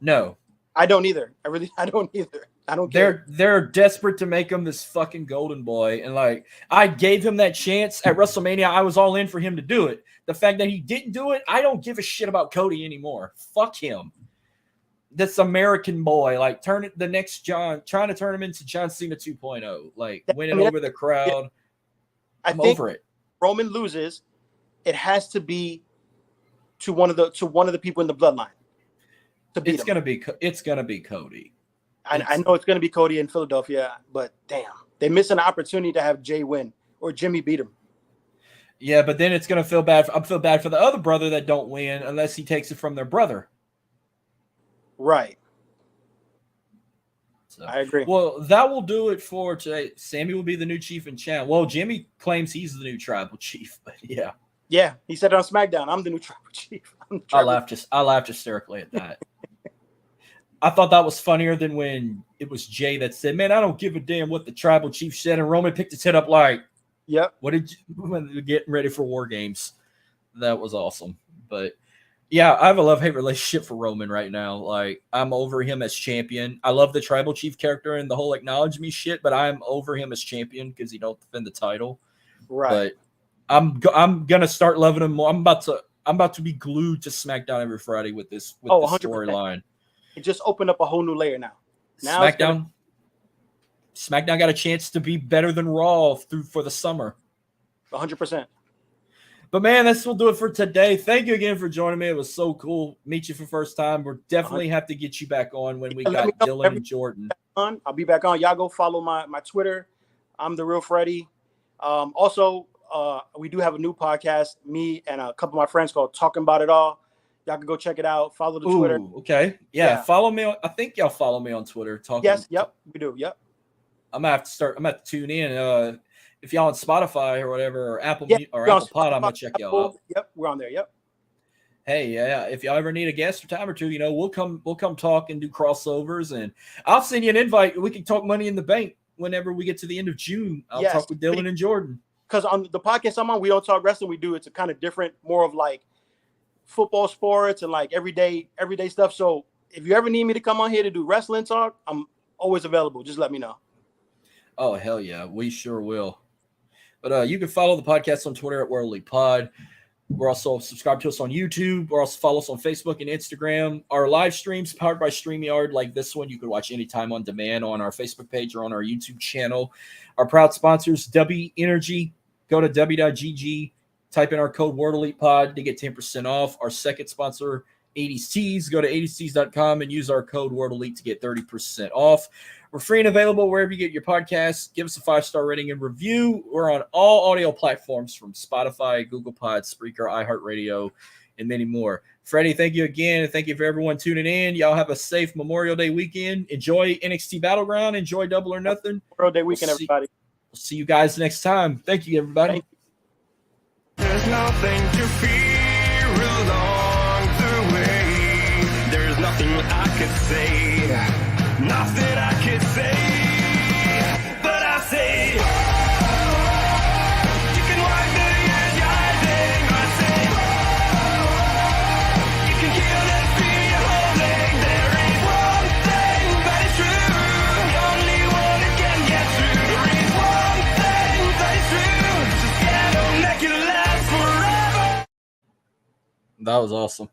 No. I don't either. I don't either. I don't care. They're desperate to make him this fucking golden boy. And like, I gave him that chance at WrestleMania. I was all in for him to do it. The fact that he didn't do it, I don't give a shit about Cody anymore. Fuck him. this American boy, like turn it the next John, trying to turn him into John Cena 2.0, like winning over the crowd. I'm over it. Roman loses, it has to be to one of the people in the bloodline. It's gonna be Cody. I know it's gonna be Cody in Philadelphia, but damn, they miss an opportunity to have Jay win or Jimmy beat him. Yeah, but then it's gonna feel bad. I feel bad for the other brother that don't win unless he takes it from their brother. Right. So, I agree. Well, that will do it for today. Sammy will be the new chief in chat. Well, Jimmy claims he's the new tribal chief, but yeah. Yeah, he said it on SmackDown. I'm the new tribal chief. I laughed hysterically at that. I thought that was funnier than when it was Jay that said, "Man, I don't give a damn what the tribal chief said," and Roman picked his head up like, "Yep, what did you?" When they're getting ready for War Games, that was awesome. But yeah, I have a love-hate relationship for Roman right now. Like, I'm over him as champion. I love the tribal chief character and the whole acknowledge me shit, but I'm over him as champion because he don't defend the title. Right. But I'm gonna start loving him more. I'm about to be glued to SmackDown every Friday with this storyline. It just opened up a whole new layer now. SmackDown got a chance to be better than Raw for the summer. 100%. But man, this will do it for today. Thank you again for joining me. It was so cool. Meet you for the first time. We'll definitely have to get you back on when we got Dylan and Jordan. I'll be back on. Y'all go follow my Twitter. I'm the real Freddy. Also, we do have a new podcast, me and a couple of my friends, called Talking About It All. Y'all can go check it out. Follow the Twitter. Okay. Yeah. Follow me. I think y'all follow me on Twitter. Yep. We do. Yep. I'm gonna have to tune in. If y'all on Spotify or whatever, or Apple Pod, I'm gonna check y'all out. Yep, we're on there. Yep. Hey, yeah. If y'all ever need a guest or time or two, we'll come talk and do crossovers, and I'll send you an invite. We can talk Money in the Bank whenever we get to the end of June. I'll talk with Dylan and Jordan. Because on the podcast I'm on, we don't talk wrestling. It's a kind of different, more of like football, sports, and like everyday stuff. So if you ever need me to come on here to do wrestling talk, I'm always available. Just let me know. Oh, hell yeah. We sure will. But you can follow the podcast on Twitter at Worldly Pod. We're also subscribed to us on YouTube. Or also follow us on Facebook and Instagram. Our live streams powered by StreamYard, like this one, you can watch anytime on demand on our Facebook page or on our YouTube channel. Our proud sponsors, W Energy. Go to w.gg, type in our code WorldElitePod to get 10% off. Our second sponsor, 80s Tees. Go to 80stees.com and use our code WorldElite to get 30% off. We're free and available wherever you get your podcasts. Give us a 5-star rating and review. We're on all audio platforms from Spotify, Google Pod, Spreaker, iHeartRadio, and many more. Freddie, thank you again. And thank you for everyone tuning in. Y'all have a safe Memorial Day weekend. Enjoy NXT Battleground. Enjoy Double or Nothing. Memorial Day weekend, everybody. We'll see you guys next time. Thank you, everybody. Thank you. There's nothing to fear along the way. There's nothing I could say, nothing I could say, but I say, you can wipe the energizing. I say, you can kill and feel your whole thing. There ain't one thing that is true, the only one that can get through. There ain't one thing that is true, just get on, make it last forever. That was awesome.